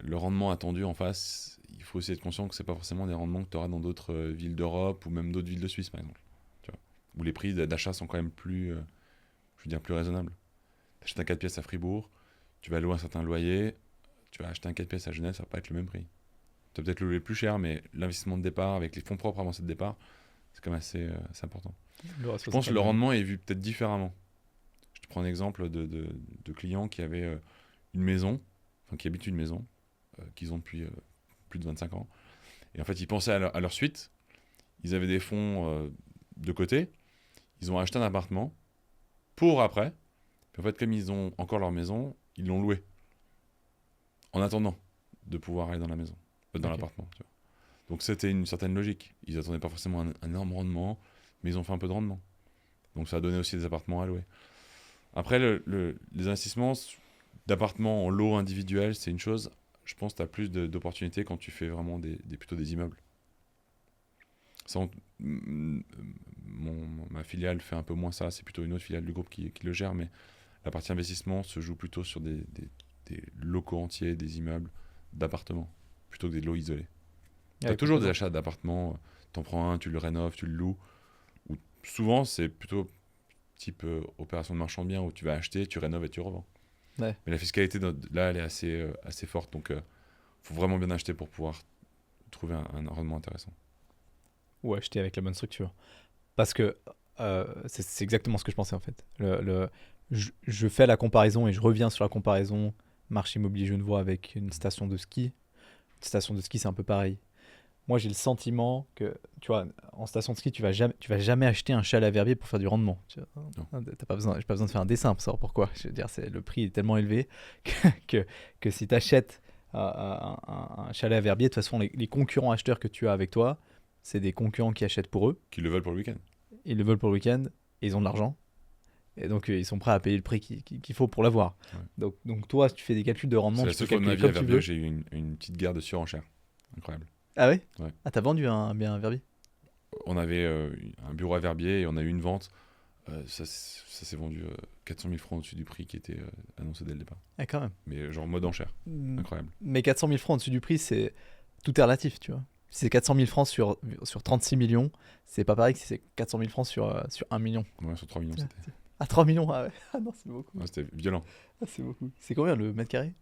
le rendement attendu en face, il faut aussi être conscient que c'est pas forcément des rendements que tu auras dans d'autres villes d'Europe ou même d'autres villes de Suisse, par exemple. Tu vois, où les prix d'achat sont quand même plus raisonnables. Tu achètes un 4 pièces à Fribourg, tu vas louer un certain loyer, tu vas acheter un 4 pièces à Genève, ça va pas être le même prix. Tu vas peut-être le louer plus cher, mais l'investissement de départ avec les fonds propres avancés de départ, c'est quand même assez important. Je pense que le rendement est vu peut-être différemment. Je te prends un exemple de clients qui avaient une maison, qui habitent une maison, qu'ils ont depuis plus de 25 ans. Et en fait, ils pensaient à leur suite. Ils avaient des fonds de côté. Ils ont acheté un appartement pour après. Puis en fait, comme ils ont encore leur maison, ils l'ont loué. En attendant de pouvoir aller dans la maison, dans l'appartement. Tu vois. Donc c'était une certaine logique. Ils n'attendaient pas forcément un énorme rendement, mais ils ont fait un peu de rendement. Donc ça a donné aussi des appartements à louer. Après, les investissements d'appartements en lot individuel, c'est une chose. Je pense que tu as plus d'opportunités quand tu fais vraiment plutôt des immeubles. Ça, ma filiale fait un peu moins ça. C'est plutôt une autre filiale du groupe qui le gère, mais la partie investissement se joue plutôt sur des locaux entiers, des immeubles, d'appartements, plutôt que des lots isolés. Tu as toujours des achats d'appartements. Tu en prends un, tu le rénoves, tu le loues. Ou souvent, c'est plutôt type opération de marchand de biens où tu vas acheter, tu rénoves et tu revends. Ouais. Mais la fiscalité, là, elle est assez forte. Donc, faut vraiment bien acheter pour pouvoir trouver un rendement intéressant. Ou acheter avec la bonne structure. Parce que c'est exactement ce que je pensais en fait. Je fais la comparaison et je reviens sur la comparaison marché immobilier genevois avec une station de ski. Une station de ski, c'est un peu pareil. Moi, j'ai le sentiment que, tu vois, en station de ski, tu vas jamais acheter un chalet à Verbier pour faire du rendement. J'ai pas besoin de faire un dessin pour savoir pourquoi. Je veux dire, le prix est tellement élevé que si tu achètes un chalet à Verbier, de toute façon, les concurrents acheteurs que tu as avec toi, c'est des concurrents qui achètent pour eux. Qui le veulent pour le week-end. Ils le veulent pour le week-end et ils ont de l'argent. Et donc, ils sont prêts à payer le prix qu'il faut pour l'avoir. Ouais. Donc, toi, si tu fais des calculs de rendement, c'est la seule fois de ma vie à Verbier, j'ai eu une petite guerre de surenchère. Incroyable. Ah ouais. Ah, t'as vendu un bien à Verbier? On avait un bureau à Verbier et on a eu une vente. Ça s'est vendu 400 000 francs au-dessus du prix qui était annoncé dès le départ. Ah, quand même. Mais genre mode enchère. Incroyable. Mais 400 000 francs au-dessus du prix, tout est relatif, tu vois. Si c'est 400 000 francs sur 36 millions, c'est pas pareil que si c'est 400 000 francs sur 1 million. Ouais, sur 3 millions, c'était. Ah, 3 millions, ah ouais. Ah non, c'est beaucoup. Ouais, c'était violent. Ah, c'est beaucoup. C'est combien le mètre carré?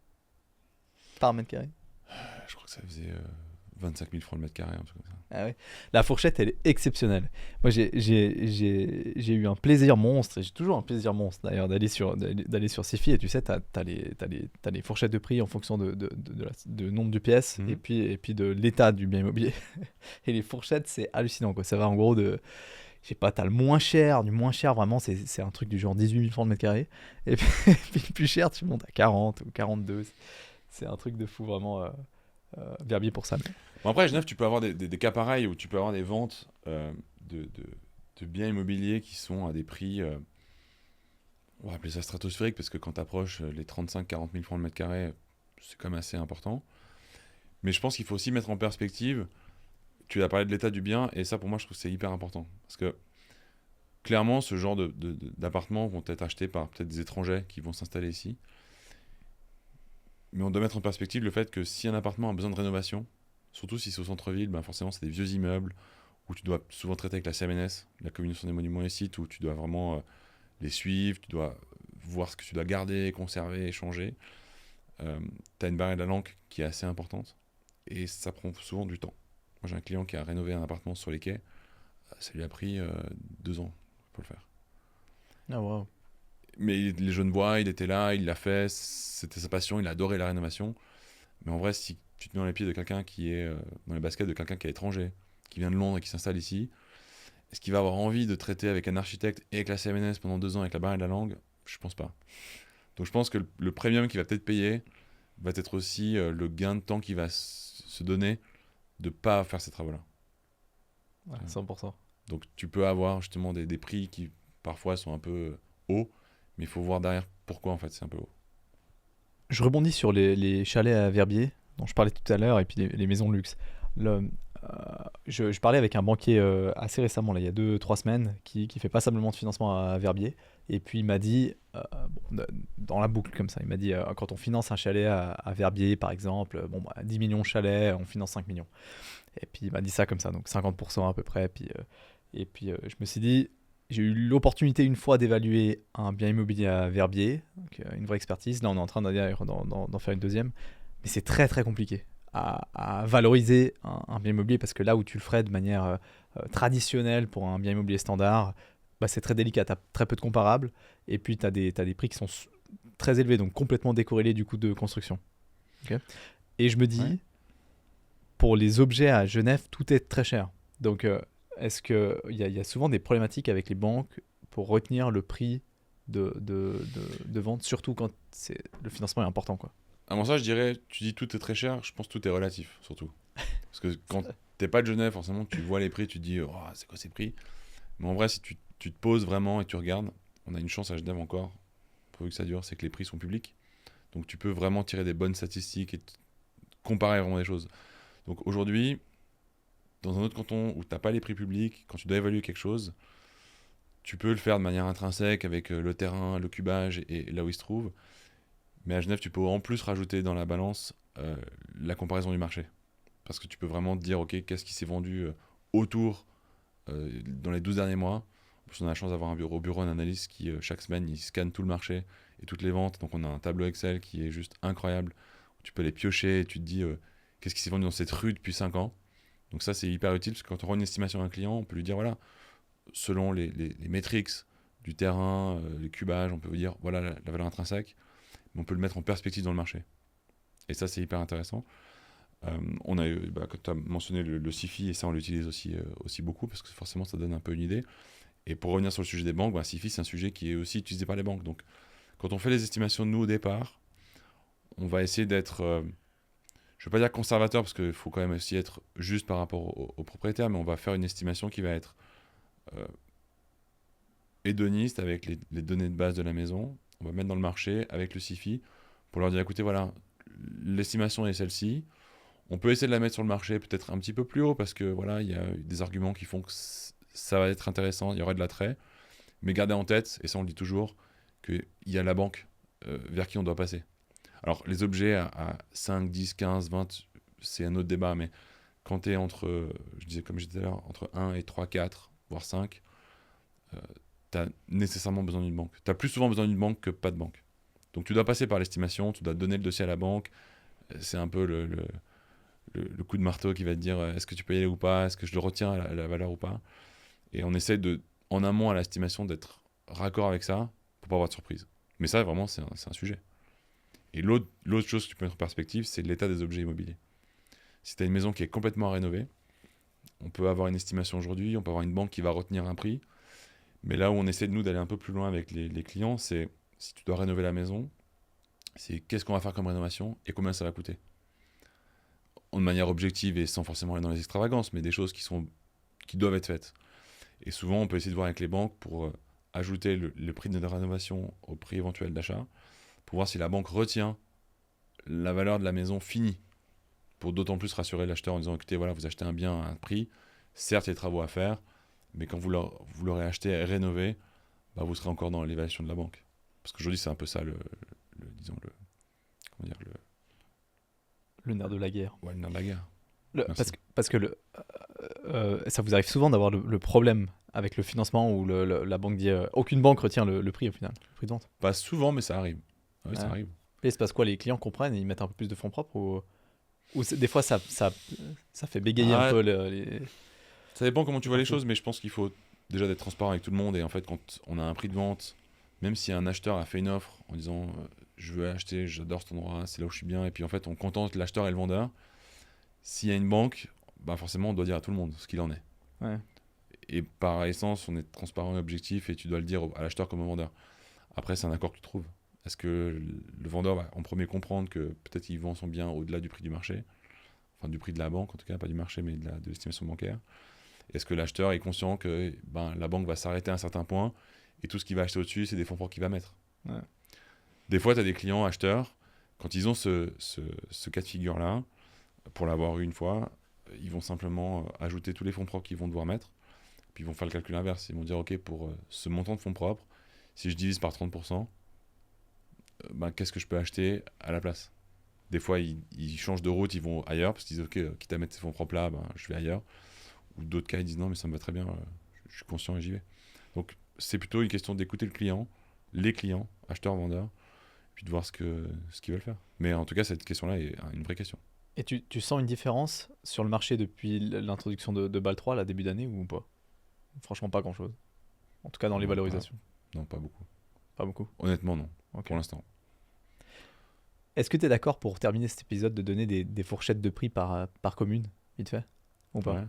Par mètre carré? Je crois que ça faisait 25 000 francs le mètre carré, un truc comme ça. Ah ouais. La fourchette, elle est exceptionnelle. Moi, j'ai eu un plaisir monstre, et j'ai toujours un plaisir monstre d'ailleurs d'aller sur Sifi, et tu sais, t'as les fourchettes de prix en fonction de nombre de pièces, et puis de l'état du bien immobilier. Et les fourchettes, c'est hallucinant, quoi. Ça va en gros de... Je sais pas, t'as le moins cher, du moins cher, vraiment, c'est un truc du genre 18 000 francs le mètre carré. Et puis le plus cher, tu montes à 40 ou 42. C'est un truc de fou, vraiment, Verbier pour ça. Mais... Bon, après, à Genève, tu peux avoir des cas pareils où tu peux avoir des ventes de biens immobiliers qui sont à des prix, on va appeler ça stratosphériques, parce que quand tu approches les 35-40 000 francs le mètre carré, c'est quand même assez important. Mais je pense qu'il faut aussi mettre en perspective... Tu as parlé de l'état du bien, et ça, pour moi, je trouve que c'est hyper important. Parce que, clairement, ce genre d'appartements vont être achetés par peut-être des étrangers qui vont s'installer ici. Mais on doit mettre en perspective le fait que si un appartement a besoin de rénovation, surtout si c'est au centre-ville, ben forcément, c'est des vieux immeubles où tu dois souvent traiter avec la CMNS, la Commission des Monuments et Sites, où tu dois vraiment les suivre, tu dois voir ce que tu dois garder, conserver, échanger. Tu as une barrière de la langue qui est assez importante, et ça prend souvent du temps. Moi, j'ai un client qui a rénové un appartement sur les quais. Ça lui a pris 2 ans pour le faire. Ah, wow. Mais les Genevois, il était là, il l'a fait. C'était sa passion, il a adoré la rénovation. Mais en vrai, si tu te mets dans les pieds de quelqu'un qui est dans les baskets de quelqu'un qui est étranger, qui vient de Londres et qui s'installe ici, est-ce qu'il va avoir envie de traiter avec un architecte et avec la CMNS pendant 2 ans avec la barrière de la langue? Je pense pas. Donc je pense que le premium qu'il va peut-être payer va être aussi le gain de temps qu'il va se donner de pas faire ces travaux-là. Ouais, 100%. Donc tu peux avoir justement des prix qui parfois sont un peu hauts, mais il faut voir derrière pourquoi en fait c'est un peu haut. Je rebondis sur les chalets à Verbier, dont je parlais tout à l'heure, et puis les maisons de luxe. Je parlais avec un banquier assez récemment, là, il y a 2-3 semaines, qui fait passablement de financement à Verbier. Et puis il m'a dit, dans la boucle comme ça, il m'a dit quand on finance un chalet à Verbier par exemple, 10 millions de chalets, on finance 5 millions. Et puis il m'a dit ça comme ça, donc 50% à peu près. Et puis je me suis dit, j'ai eu l'opportunité une fois d'évaluer un bien immobilier à Verbier, donc une vraie expertise. Là on est en train d'en faire une deuxième, mais c'est très très compliqué à valoriser un bien immobilier parce que là où tu le ferais de manière traditionnelle pour un bien immobilier standard, c'est très délicat, tu as très peu de comparables et puis tu as des prix qui sont très élevés, donc complètement décorrélés du coût de construction. Okay. Et je me dis, pour les objets à Genève, tout est très cher. Donc est-ce qu'il y a souvent des problématiques avec les banques pour retenir le prix de vente, surtout quand le financement est important, quoi. À mon sens, je dirais, tu dis tout est très cher, je pense que tout est relatif, surtout. Parce que quand t'es pas de Genève, forcément, tu vois les prix, tu te dis, oh, c'est quoi ces prix? Mais en vrai, si tu te poses vraiment et tu regardes, on a une chance à Genève encore, pourvu que ça dure, c'est que les prix sont publics. Donc tu peux vraiment tirer des bonnes statistiques et comparer vraiment des choses. Donc aujourd'hui, dans un autre canton où t'as pas les prix publics, quand tu dois évaluer quelque chose, tu peux le faire de manière intrinsèque avec le terrain, le cubage et là où il se trouve. Mais à Genève, tu peux en plus rajouter dans la balance la comparaison du marché. Parce que tu peux vraiment te dire, ok, qu'est-ce qui s'est vendu autour dans les 12 derniers mois. En plus, on a la chance d'avoir un bureau d'analyste qui, chaque semaine, il scanne tout le marché et toutes les ventes. Donc, on a un tableau Excel qui est juste incroyable. Tu peux les piocher et tu te dis, qu'est-ce qui s'est vendu dans cette rue depuis 5 ans. Donc ça, c'est hyper utile parce que quand on rend une estimation à un client, on peut lui dire, voilà, selon les métriques du terrain, les cubages, on peut lui dire, voilà la valeur intrinsèque. Mais on peut le mettre en perspective dans le marché. Et ça, c'est hyper intéressant. On a eu, quand tu as mentionné le SIFI, et ça, on l'utilise aussi beaucoup parce que forcément, ça donne un peu une idée. Et pour revenir sur le sujet des banques, SIFI, c'est un sujet qui est aussi utilisé par les banques. Donc, quand on fait les estimations de nous au départ, on va essayer d'être, je ne veux pas dire conservateur parce qu'il faut quand même aussi être juste par rapport aux propriétaires, mais on va faire une estimation qui va être hédoniste avec les données de base de la maison. On va mettre dans le marché avec le SIFI pour leur dire, écoutez, voilà, l'estimation est celle-ci. On peut essayer de la mettre sur le marché peut-être un petit peu plus haut parce que voilà, il y a des arguments qui font que ça va être intéressant, il y aura de l'attrait. Mais gardez en tête, et ça on le dit toujours, qu'il y a la banque vers qui on doit passer. Alors les objets à 5, 10, 15, 20, c'est un autre débat, mais quand tu es entre, je disais comme je disais tout à l'heure, entre 1 et 3, 4, voire 5, tu as nécessairement besoin d'une banque. Tu as plus souvent besoin d'une banque que pas de banque. Donc tu dois passer par l'estimation, tu dois donner le dossier à la banque. C'est un peu le coup de marteau qui va te dire est-ce que tu peux y aller ou pas, est-ce que je le retiens à la valeur ou pas. Et on essaie en amont à l'estimation d'être raccord avec ça pour pas avoir de surprise. Mais ça, vraiment, c'est un sujet. Et l'autre chose que tu peux mettre en perspective, c'est l'état des objets immobiliers. Si tu as une maison qui est complètement à rénover, on peut avoir une estimation aujourd'hui, on peut avoir une banque qui va retenir un prix. Mais là où on essaie d'aller un peu plus loin avec les clients, c'est si tu dois rénover la maison, c'est qu'est-ce qu'on va faire comme rénovation et combien ça va coûter. De manière objective et sans forcément aller dans les extravagances, mais des choses qui doivent être faites. Et souvent, on peut essayer de voir avec les banques pour ajouter le prix de la rénovation au prix éventuel d'achat, pour voir si la banque retient la valeur de la maison finie, pour d'autant plus rassurer l'acheteur en disant, écoutez, voilà, vous achetez un bien à un prix, certes, il y a des travaux à faire, mais quand vous l'aurez acheté et rénové, vous serez encore dans l'évaluation de la banque. Parce qu'aujourd'hui, c'est un peu ça le nerf de la guerre. Ouais, le nerf de la guerre. Parce que ça vous arrive souvent d'avoir le problème avec le financement où la banque dit aucune banque retient le prix au final, le prix de vente. Pas souvent, mais ça arrive. Oui, ça arrive. Et c'est parce quoi, les clients comprennent et ils mettent un peu plus de fonds propres ou des fois ça fait bégayer un peu les... Ça dépend comment tu vois les choses, mais je pense qu'il faut déjà d'être transparent avec tout le monde. Et en fait, quand on a un prix de vente, même si un acheteur a fait une offre en disant je veux acheter, j'adore cet endroit, c'est là où je suis bien. Et puis en fait, on contente l'acheteur et le vendeur. S'il y a une banque, bah forcément, on doit dire à tout le monde ce qu'il en est. Ouais. Et par essence, on est transparent et objectif et tu dois le dire à l'acheteur comme au vendeur. Après, c'est un accord que tu trouves. Est-ce que le vendeur va en premier comprendre que peut-être il vend son bien au-delà du prix du marché, enfin du prix de la banque en tout cas, pas du marché mais de l'estimation bancaire. Est-ce que l'acheteur est conscient que la banque va s'arrêter à un certain point et tout ce qu'il va acheter au-dessus, c'est des fonds propres qu'il va mettre. Ouais. Des fois, tu as des clients acheteurs, quand ils ont ce cas de figure-là, pour l'avoir eu une fois, ils vont simplement ajouter tous les fonds propres qu'ils vont devoir mettre. Puis ils vont faire le calcul inverse. Ils vont dire, OK, pour ce montant de fonds propres, si je divise par 30%, qu'est-ce que je peux acheter à la place? Des fois, ils changent de route, ils vont ailleurs, parce qu'ils disent, OK, quitte à mettre ces fonds propres là, je vais ailleurs. Ou d'autres cas, ils disent, non, mais ça me va très bien, je suis conscient et j'y vais. Donc, c'est plutôt une question d'écouter le client, les clients, acheteurs, vendeurs, puis de voir ce qu'ils veulent faire. Mais en tout cas, cette question-là est une vraie question. Et tu sens une différence sur le marché depuis l'introduction de BAL 3, là, début d'année, ou pas? Franchement, pas grand-chose. En tout cas, dans les valorisations. Non, pas beaucoup. Pas beaucoup? Honnêtement, non. Okay. Pour l'instant. Est-ce que tu es d'accord pour terminer cet épisode de donner des fourchettes de prix par commune, vite fait? Ou pas? Ouais.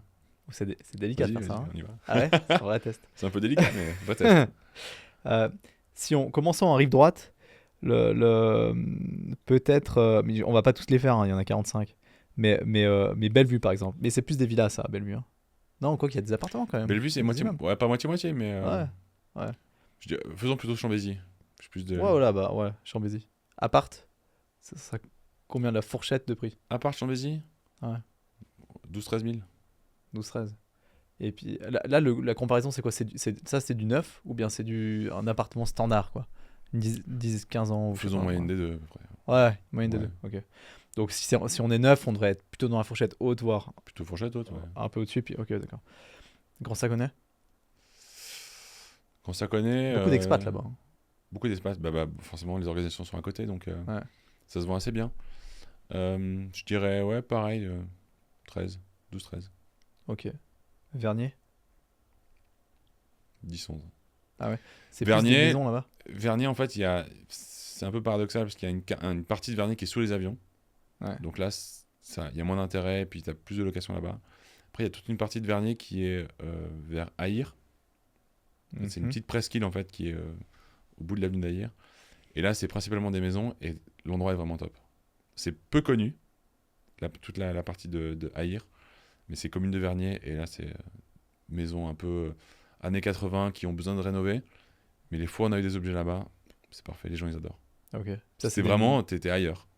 C'est délicat de faire ça. Hein, on y va. Ah ouais? C'est un vrai test. C'est un peu délicat, mais vrai test. Commençons en rive droite, peut-être, mais on va pas tous les faire, hein, il y en a 45. Mais Bellevue, par exemple. Mais c'est plus des villas, ça, Bellevue. Hein. Non, quoi qu'il y a des appartements quand même. Bellevue, c'est moitié. Ouais, pas moitié-moitié, mais. Ouais. Je dis, faisons plutôt Chambézy. Ouais, voilà, ouais, Chambézy. Appart, ça sera combien de la fourchette de prix? Appart Chambézy? Ouais. 12-13 000. 12-13. Et puis là la comparaison, c'est quoi? C'est du neuf ou bien c'est un appartement standard, quoi? 10-15 ans. Faisons moyenne des deux, à peu près. Ouais, moyenne des deux, ok. Donc si on est neuf, on devrait être plutôt dans la fourchette haute, voire. Plutôt fourchette haute, ouais. Un peu au-dessus, puis ok, d'accord. Grand Saconnet? Quand ça connaît. Beaucoup d'expats là-bas. Hein. Beaucoup d'expats. Forcément, les organisations sont à côté, donc ouais. Ça se vend assez bien. Je dirais, ouais, pareil, 13, 12-13. Ok. Vernier? 10-11. Ah ouais. C'est Vernier, plus des maisons là-bas? Vernier, en fait, c'est un peu paradoxal parce qu'il y a une partie de Vernier qui est sous les avions. Ouais. Donc là, il y a moins d'intérêt, puis tu as plus de locations là-bas. Après, il y a toute une partie de Vernier qui est vers Aïr. C'est une petite presqu'île, en fait, qui est au bout de l'avenue d'Aïr. Et là, c'est principalement des maisons et l'endroit est vraiment top. C'est peu connu, toute la partie de Aïr, mais c'est commune de Vernier. Et là, c'est maisons un peu années 80 qui ont besoin de rénover. Mais les fois, on a eu des objets là-bas, c'est parfait, les gens, ils adorent. Ok. Ça, c'est vraiment, t'es ailleurs.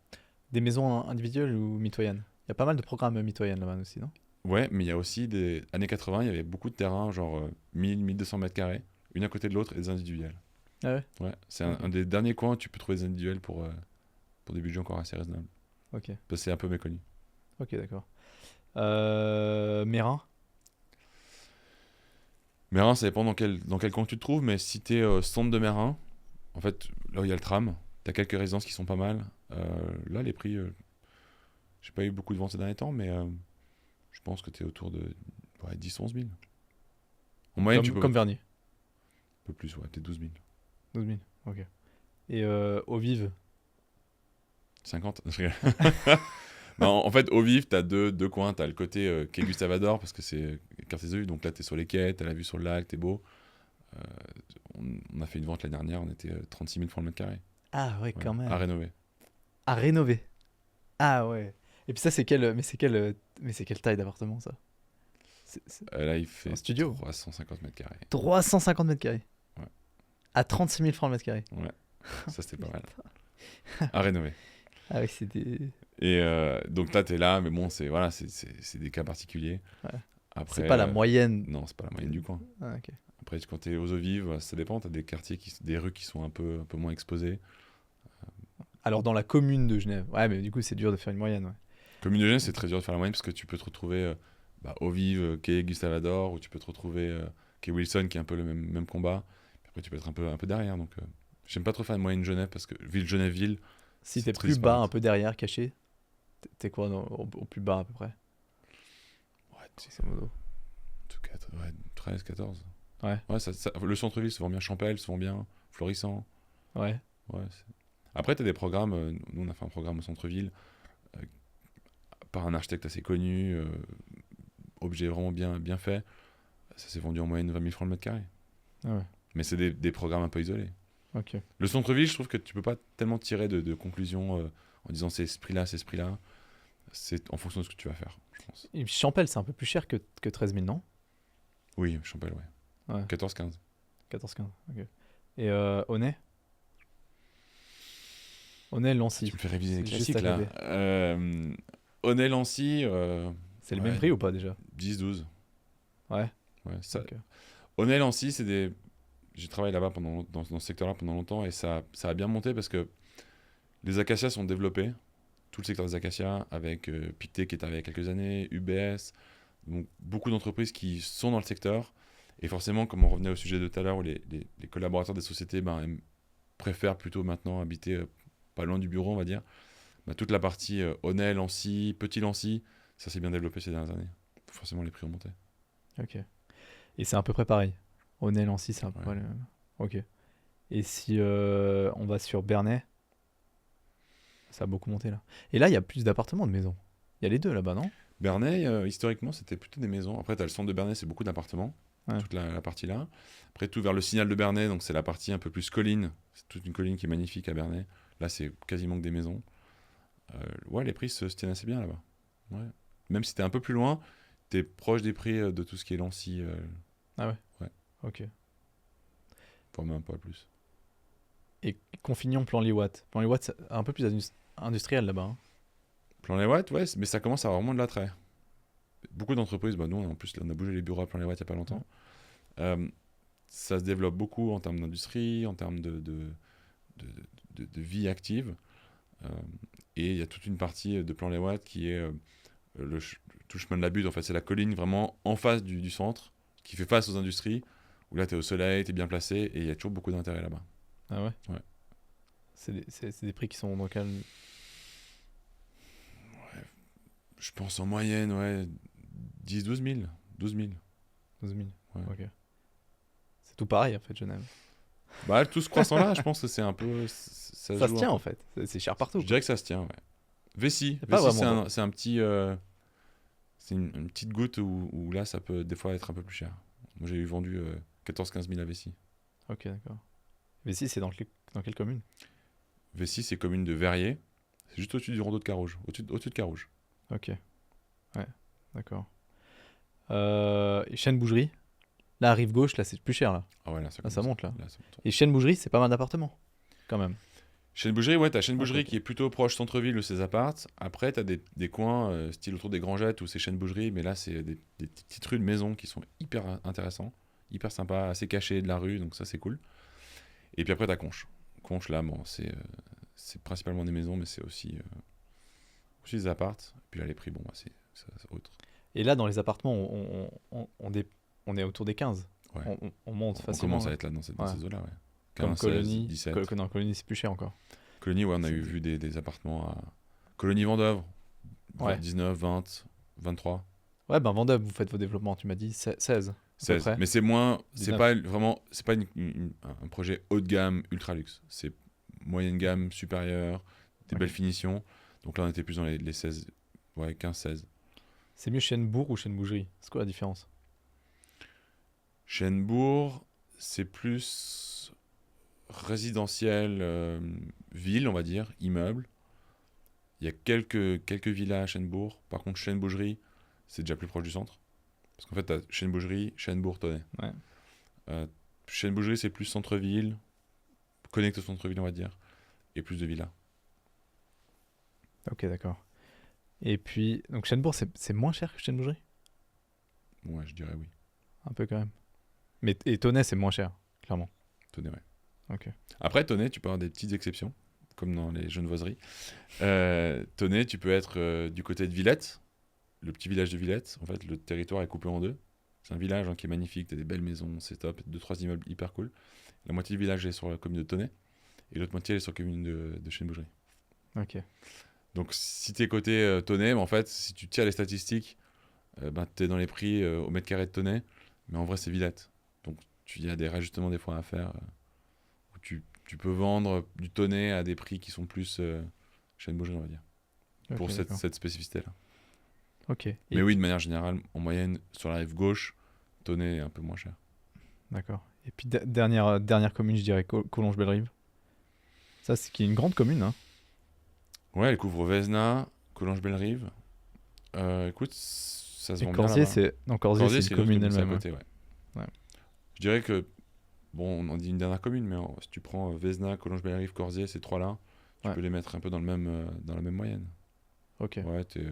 Des maisons individuelles ou mitoyennes? Il y a pas mal de programmes mitoyennes là-bas aussi, non? Ouais, mais il y a aussi des années 80, il y avait beaucoup de terrains, genre 1000-1200 mètres carrés, une à côté de l'autre, et des individuels. Ah ouais? Ouais, c'est un des derniers coins où tu peux trouver des individuels pour des budgets encore assez raisonnables. Ok. Parce que c'est un peu méconnu. Ok, d'accord. Mérin? Mérin, ça dépend dans quel coin tu te trouves, mais si t'es centre de Mérin, en fait, là où il y a le tram, t'as quelques résidences qui sont pas mal. Là, les prix, j'ai pas eu beaucoup de ventes ces derniers temps, mais je pense que t'es autour de 10-11 000. En moyenne, comme Vernier? Un peu plus, ouais, t'es 12 000. 12 000, ok. Et Eau Vive? 50. En fait, au vif, t'as deux coins. T'as le côté quai Gustavador, parce que c'est quartier des Eaux, donc là, t'es sur les quais, t'as la vue sur le lac, t'es beau. On a fait une vente l'année dernière, on était 36 000 francs le mètre carré. Ah ouais, quand même. À rénover. À rénover. Ah ouais. Et puis ça, c'est quelle taille d'appartement, ça? Là, il fait un studio. 350 mètres carrés. 350 mètres carrés. Ouais. À 36 000 francs le mètre carré. Ouais. Ça, c'était pas mal. À rénover. Ah oui, c'était... Et donc là, t'es là, mais bon, c'est des cas particuliers. Ouais. Après, c'est pas la moyenne. Non, c'est pas la moyenne du coin. Ah, ok. Après, quand t'es aux eaux vives, ça dépend. T'as des quartiers, des rues qui sont un peu moins exposées. Alors dans la commune de Genève. Ouais, mais du coup, c'est dur de faire une moyenne. Ouais. Commune de Genève, c'est très dur de faire la moyenne parce que tu peux te retrouver eaux vives, quai Gustavador, ou tu peux te retrouver quai Wilson, qui est un peu le même combat. Puis après, tu peux être un peu derrière. Donc, j'aime pas trop faire une moyenne Genève parce que Genève-Ville. Si t'es plus bas, un peu derrière, caché, t'es quoi au plus bas à peu près? Ouais, tout 13, 14. Ouais. Ouais, le centre-ville se vend bien, Champel se vend bien, Florissant. Ouais. Après, tu as des programmes. Nous, on a fait un programme au centre-ville par un architecte assez connu, objet vraiment bien fait. Ça s'est vendu en moyenne 20 000 francs le mètre carré. Ah ouais. Mais c'est des programmes un peu isolés. Ok. Le centre-ville, je trouve que tu peux pas tellement tirer de conclusions en disant c'est ce prix-là, c'est ce prix-là. C'est en fonction de ce que tu vas faire, je pense. Et Champel, c'est un peu plus cher que 13 000, non? Oui, Champel, ouais. Ouais. 14-15. 14-15, ok. Et Honnay? Honnay, Lancy. Tu me fais réviser les C'est juste classiques, à là. côté. Honnay, Lancy, C'est le ouais, même prix ou pas déjà? 10-12. Ouais. Ouais, ça... Ok. Honnay, Lancy, c'est des... J'ai travaillé là-bas dans ce secteur-là pendant longtemps et ça a bien monté parce que les acacias sont développés. Tout le secteur des acacias avec Pictet qui est arrivé il y a quelques années, UBS, donc beaucoup d'entreprises qui sont dans le secteur. Et forcément, comme on revenait au sujet de tout à l'heure, où les collaborateurs des sociétés préfèrent plutôt maintenant habiter pas loin du bureau, on va dire. Toute la partie Honnay, Lancy, Petit Lancy, ça s'est bien développé ces dernières années. Forcément, les prix ont monté. Ok. Et c'est à peu près pareil. Honnay, Lancy, c'est à peu près le... Ok. Et si on va sur Bernay, ça a beaucoup monté là. Et là, il y a plus d'appartements, de maisons. Il y a les deux là-bas, non? Bernay, historiquement, c'était plutôt des maisons. Après, tu as le centre de Bernay, c'est beaucoup d'appartements. Ouais. Toute la partie là. Après, tout vers le signal de Bernay, donc c'est la partie un peu plus colline. C'est toute une colline qui est magnifique à Bernay. Là, c'est quasiment que des maisons. Ouais, les prix se tiennent assez bien là-bas. Ouais. Même si t'es un peu plus loin, t'es proche des prix de tout ce qui est Lancy. Ah ouais? Ouais. Ok. Voire même un peu plus. Et Confignon, Plan-les-Ouates. Plan-les-Ouates, c'est un peu plus industriel là-bas. Hein. Plan-les-Ouates, ouais, mais ça commence à avoir vraiment de l'attrait. Beaucoup d'entreprises, nous en plus, là, on a bougé les bureaux à Plan-les-Ouates il n'y a pas longtemps. Ça se développe beaucoup en termes d'industrie, en termes de vie active. Et il y a toute une partie de Plan-les-Ouates qui est tout le chemin de la Butte. En fait, c'est la colline vraiment en face du centre, qui fait face aux industries, où là, tu es au soleil, tu es bien placé, et il y a toujours beaucoup d'intérêt là-bas. Ah ouais? Ouais. C'est des prix qui sont dans quel... Ouais, je pense en moyenne, ouais, 10-12 000. 12 000. 12 000. Ouais. Ok. C'est tout pareil en fait, Genève. Tout ce croissant-là, je pense que c'est un peu... Ça se tient en fait. C'est cher partout. Je dirais que ça se tient, ouais. Vessi, c'est un petit... c'est une petite goutte où là, ça peut des fois être un peu plus cher. Moi, j'ai eu vendu 14-15 000 à Vessi. Ok, d'accord. Vessi, c'est dans quelle commune? Vessi, c'est commune de Verrier. C'est juste au-dessus du rondeau de Carouge. Au-dessus de Carouge. Ok. Ouais, d'accord. Et Chêne-Bougerie? Là, rive gauche, là, c'est plus cher, là. Ah ouais, là, ça monte, là. Ça monte. Et Chêne-Bougerie, c'est pas mal d'appartements, quand même. Chêne-Bougerie, ouais, t'as Chêne-Bougerie qui est plutôt proche centre-ville de ses apparts. Après, t'as des coins, style autour des Grangettes, où c'est Chêne-Bougerie, mais là, c'est des petites rues de maisons qui sont hyper intéressants, hyper sympas, assez cachées de la rue, donc ça, c'est cool. Et puis après, t'as Conches. Conches, là, bon, c'est principalement des maisons, mais c'est aussi des apparts. Et puis là, les prix, bon, c'est autre. Et là, dans les appartements, on est autour des 15. Ouais. On monte facilement. On commence à être là dans ces eaux-là, ouais. Comme 15, Colonie. 17. Non, Colonie, c'est plus cher encore. Colonie, ouais, on a vu des appartements à Colonie Vendôme, Ouais. 19, 20, 23. Ouais, ben Vendôme, vous faites vos développements, tu m'as dit 16. 16. Mais c'est moins, 19. c'est pas un projet haut de gamme, ultra luxe. C'est moyenne gamme, supérieure, des belles finitions. Donc là, on était plus dans les 16, ouais, 15, 16. C'est mieux Chêne-Bourg ou Chêne-Bougerie? C'est quoi la différence? Chêne-Bourg, c'est plus résidentiel, ville, on va dire, immeuble. Il y a quelques villas à Chêne-Bourg. Par contre, Chêne-Bougerie, c'est déjà plus proche du centre. Parce qu'en fait, tu as Chêne-Bougerie, Chêne-Bourg, Tonnet. Ouais. Chêne-Bougerie, c'est plus centre-ville, connecté au centre-ville, on va dire, et plus de villas. Ok, d'accord. Et puis, donc Chêne-Bourg, c'est moins cher que Chêne-Bougerie? Ouais, je dirais oui. Un peu quand même. Et Tonnet, c'est moins cher, clairement. Tonnet, ouais. Ok. Après, Tonnet, tu peux avoir des petites exceptions, comme dans les genevoiseries. Tonnet, tu peux être du côté de Villette, le petit village de Villette. En fait, le territoire est coupé en deux. C'est un village qui est magnifique, tu as des belles maisons, c'est top, 2-3 immeubles hyper cool. La moitié du village est sur la commune de Tonnet, et l'autre moitié est sur la commune de Chêne-Bougerie. Ok. Donc, si tu es côté Tonnet, en fait, si tu tires les statistiques, tu es dans les prix au mètre carré de Tonnet, mais en vrai, c'est Villette. Donc, il y a des rajustements des fois à faire, où tu tu peux vendre du tonnet à des prix qui sont plus chaîne bougerie, on va dire, pour cette spécificité-là. Ok. Mais oui, de manière générale, en moyenne, sur la rive gauche, tonnet est un peu moins cher. D'accord. Et puis dernière commune, je dirais Collonges-Bellerive. Ça, c'est qui est une grande commune. Hein. Ouais, elle couvre Vesna, Collonges-Bellerive. Écoute, ça se vend bien Corsier, là-bas. Corsier, c'est une commune à elle-même. côté, ouais. Je dirais que, bon, on en dit une dernière commune, mais si tu prends Vesna, Collonges-Bellerive, Corsier, ces trois-là, tu peux les mettre un peu dans la même moyenne. Ok. Ouais, t'es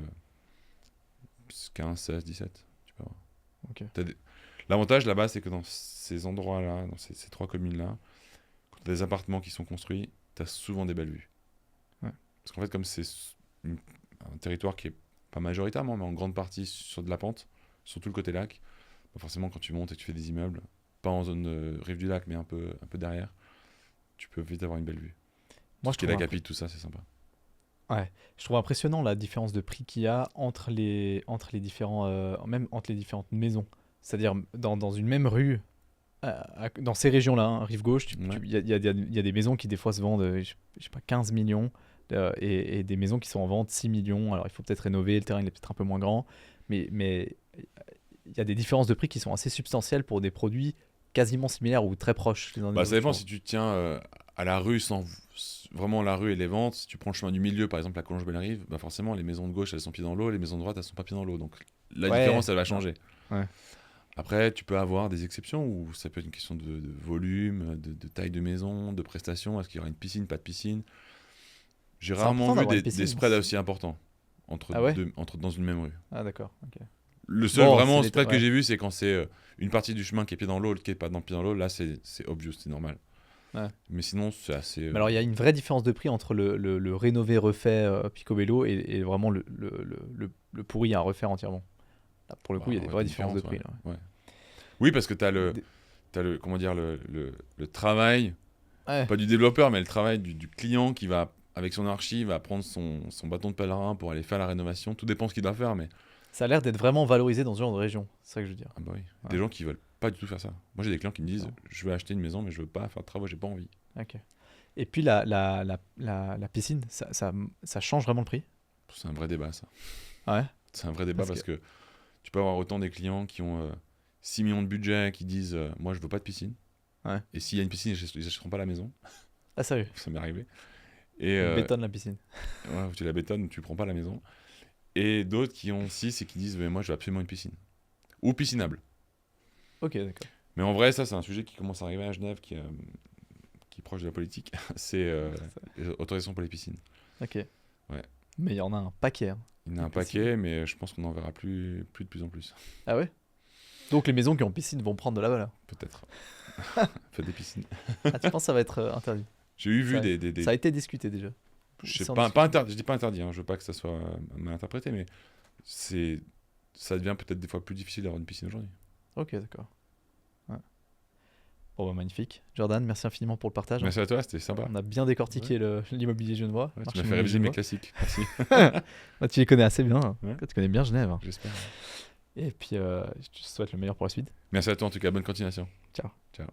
15, 16, 17, tu peux avoir. Ok. L'avantage là-bas, c'est que dans ces endroits-là, dans ces trois communes-là, quand tu as des appartements qui sont construits, tu as souvent des belles vues. Ouais. Parce qu'en fait, comme c'est un territoire qui est pas majoritairement, mais en grande partie sur de la pente, sur tout le côté lac, forcément, quand tu montes et que tu fais des immeubles, pas en zone rive du lac, mais un peu derrière, tu peux vite avoir une belle vue. Moi, je trouve la capite, tout ça, c'est sympa. Ouais, je trouve impressionnant la différence de prix qu'il y a entre les différents, même entre les différentes maisons. C'est-à-dire dans une même rue, dans ces régions-là, hein, rive gauche, il y a des maisons qui des fois se vendent, je sais pas, 15 millions et des maisons qui sont en vente 6 millions. Alors il faut peut-être rénover, le terrain il est peut-être un peu moins grand, mais il y a des différences de prix qui sont assez substantielles pour des produits quasiment similaires ou très proches les uns des autres. Ça dépend si tu tiens à la rue sans vraiment la rue et les ventes. Si tu prends le chemin du milieu, par exemple la Collonges-Bellerive, forcément les maisons de gauche elles sont pieds dans l'eau, les maisons de droite elles sont pas pieds dans l'eau. Donc la différence elle va changer. Ouais. Après tu peux avoir des exceptions où ça peut être une question de volume, de taille de maison, de prestations. Est-ce qu'il y aura une piscine, pas de piscine? J'ai rarement vu des spreads aussi importants entre dans une même rue. Ah d'accord. Okay. Le seul vraiment spread que j'ai vu, c'est quand c'est une partie du chemin qui est pied dans l'eau, l'autre qui est pas dans pied dans l'eau. Là, c'est obvious, c'est normal. Ouais. Mais sinon, c'est assez. Mais alors, il y a une vraie différence de prix entre le rénové refait Picobello et vraiment le pourri à refaire entièrement. Là, pour le coup, il y a des vraies différences de prix. Là. Ouais. Oui, parce que t'as le comment dire le travail, pas du développeur, mais le travail du client qui va avec son archi va prendre son bâton de pèlerin pour aller faire la rénovation. Tout dépend ce qu'il doit faire, mais ça a l'air d'être vraiment valorisé dans ce genre de région, c'est ça que je veux dire. Ah bah oui, des gens qui veulent pas du tout faire ça. Moi j'ai des clients qui me disent je veux acheter une maison mais je veux pas faire de travaux, j'ai pas envie. Ok. Et puis la piscine, ça change vraiment le prix? C'est un vrai débat ça. Ouais. C'est un vrai débat parce que tu peux avoir autant des clients qui ont 6 millions de budget qui disent moi je veux pas de piscine. Ouais. Et s'il y a une piscine, ils achèteront pas la maison. Ah sérieux? Ça m'est arrivé. Et tu bétonnes la piscine. Ouais, tu la bétonnes ou tu prends pas la maison. Et d'autres qui ont 6 et qui disent mais moi je veux absolument une piscine. Ou piscinable. Ok, d'accord. Mais en vrai, ça c'est un sujet qui commence à arriver à Genève, qui est proche de la politique. C'est l'autorisation pour les piscines. Ok. Ouais. Mais il y en a un paquet. Hein, il y en a un paquet, mais je pense qu'on en verra plus de plus en plus. Ah ouais? Donc les maisons qui ont piscine vont prendre de la valeur? Peut-être. Faites des piscines. Ah, tu penses que ça va être interdit? J'ai vu des... Ça a été discuté déjà. Je sais pas interdit. Je dis pas interdit, hein, je veux pas que ça soit mal interprété, mais ça devient peut-être des fois plus difficile d'avoir une piscine aujourd'hui. Ok, d'accord. Ouais. Bon, magnifique. Jordan, merci infiniment pour le partage. Merci à toi, c'était sympa. On a bien décortiqué l'immobilier genevois. Ouais, tu m'as fait réviser mes classiques. Merci. Tu les connais assez bien. Ouais. Tu connais bien Genève. Hein. J'espère. Et puis, je te souhaite le meilleur pour la suite. Merci à toi en tout cas, bonne continuation. Ciao. Ciao.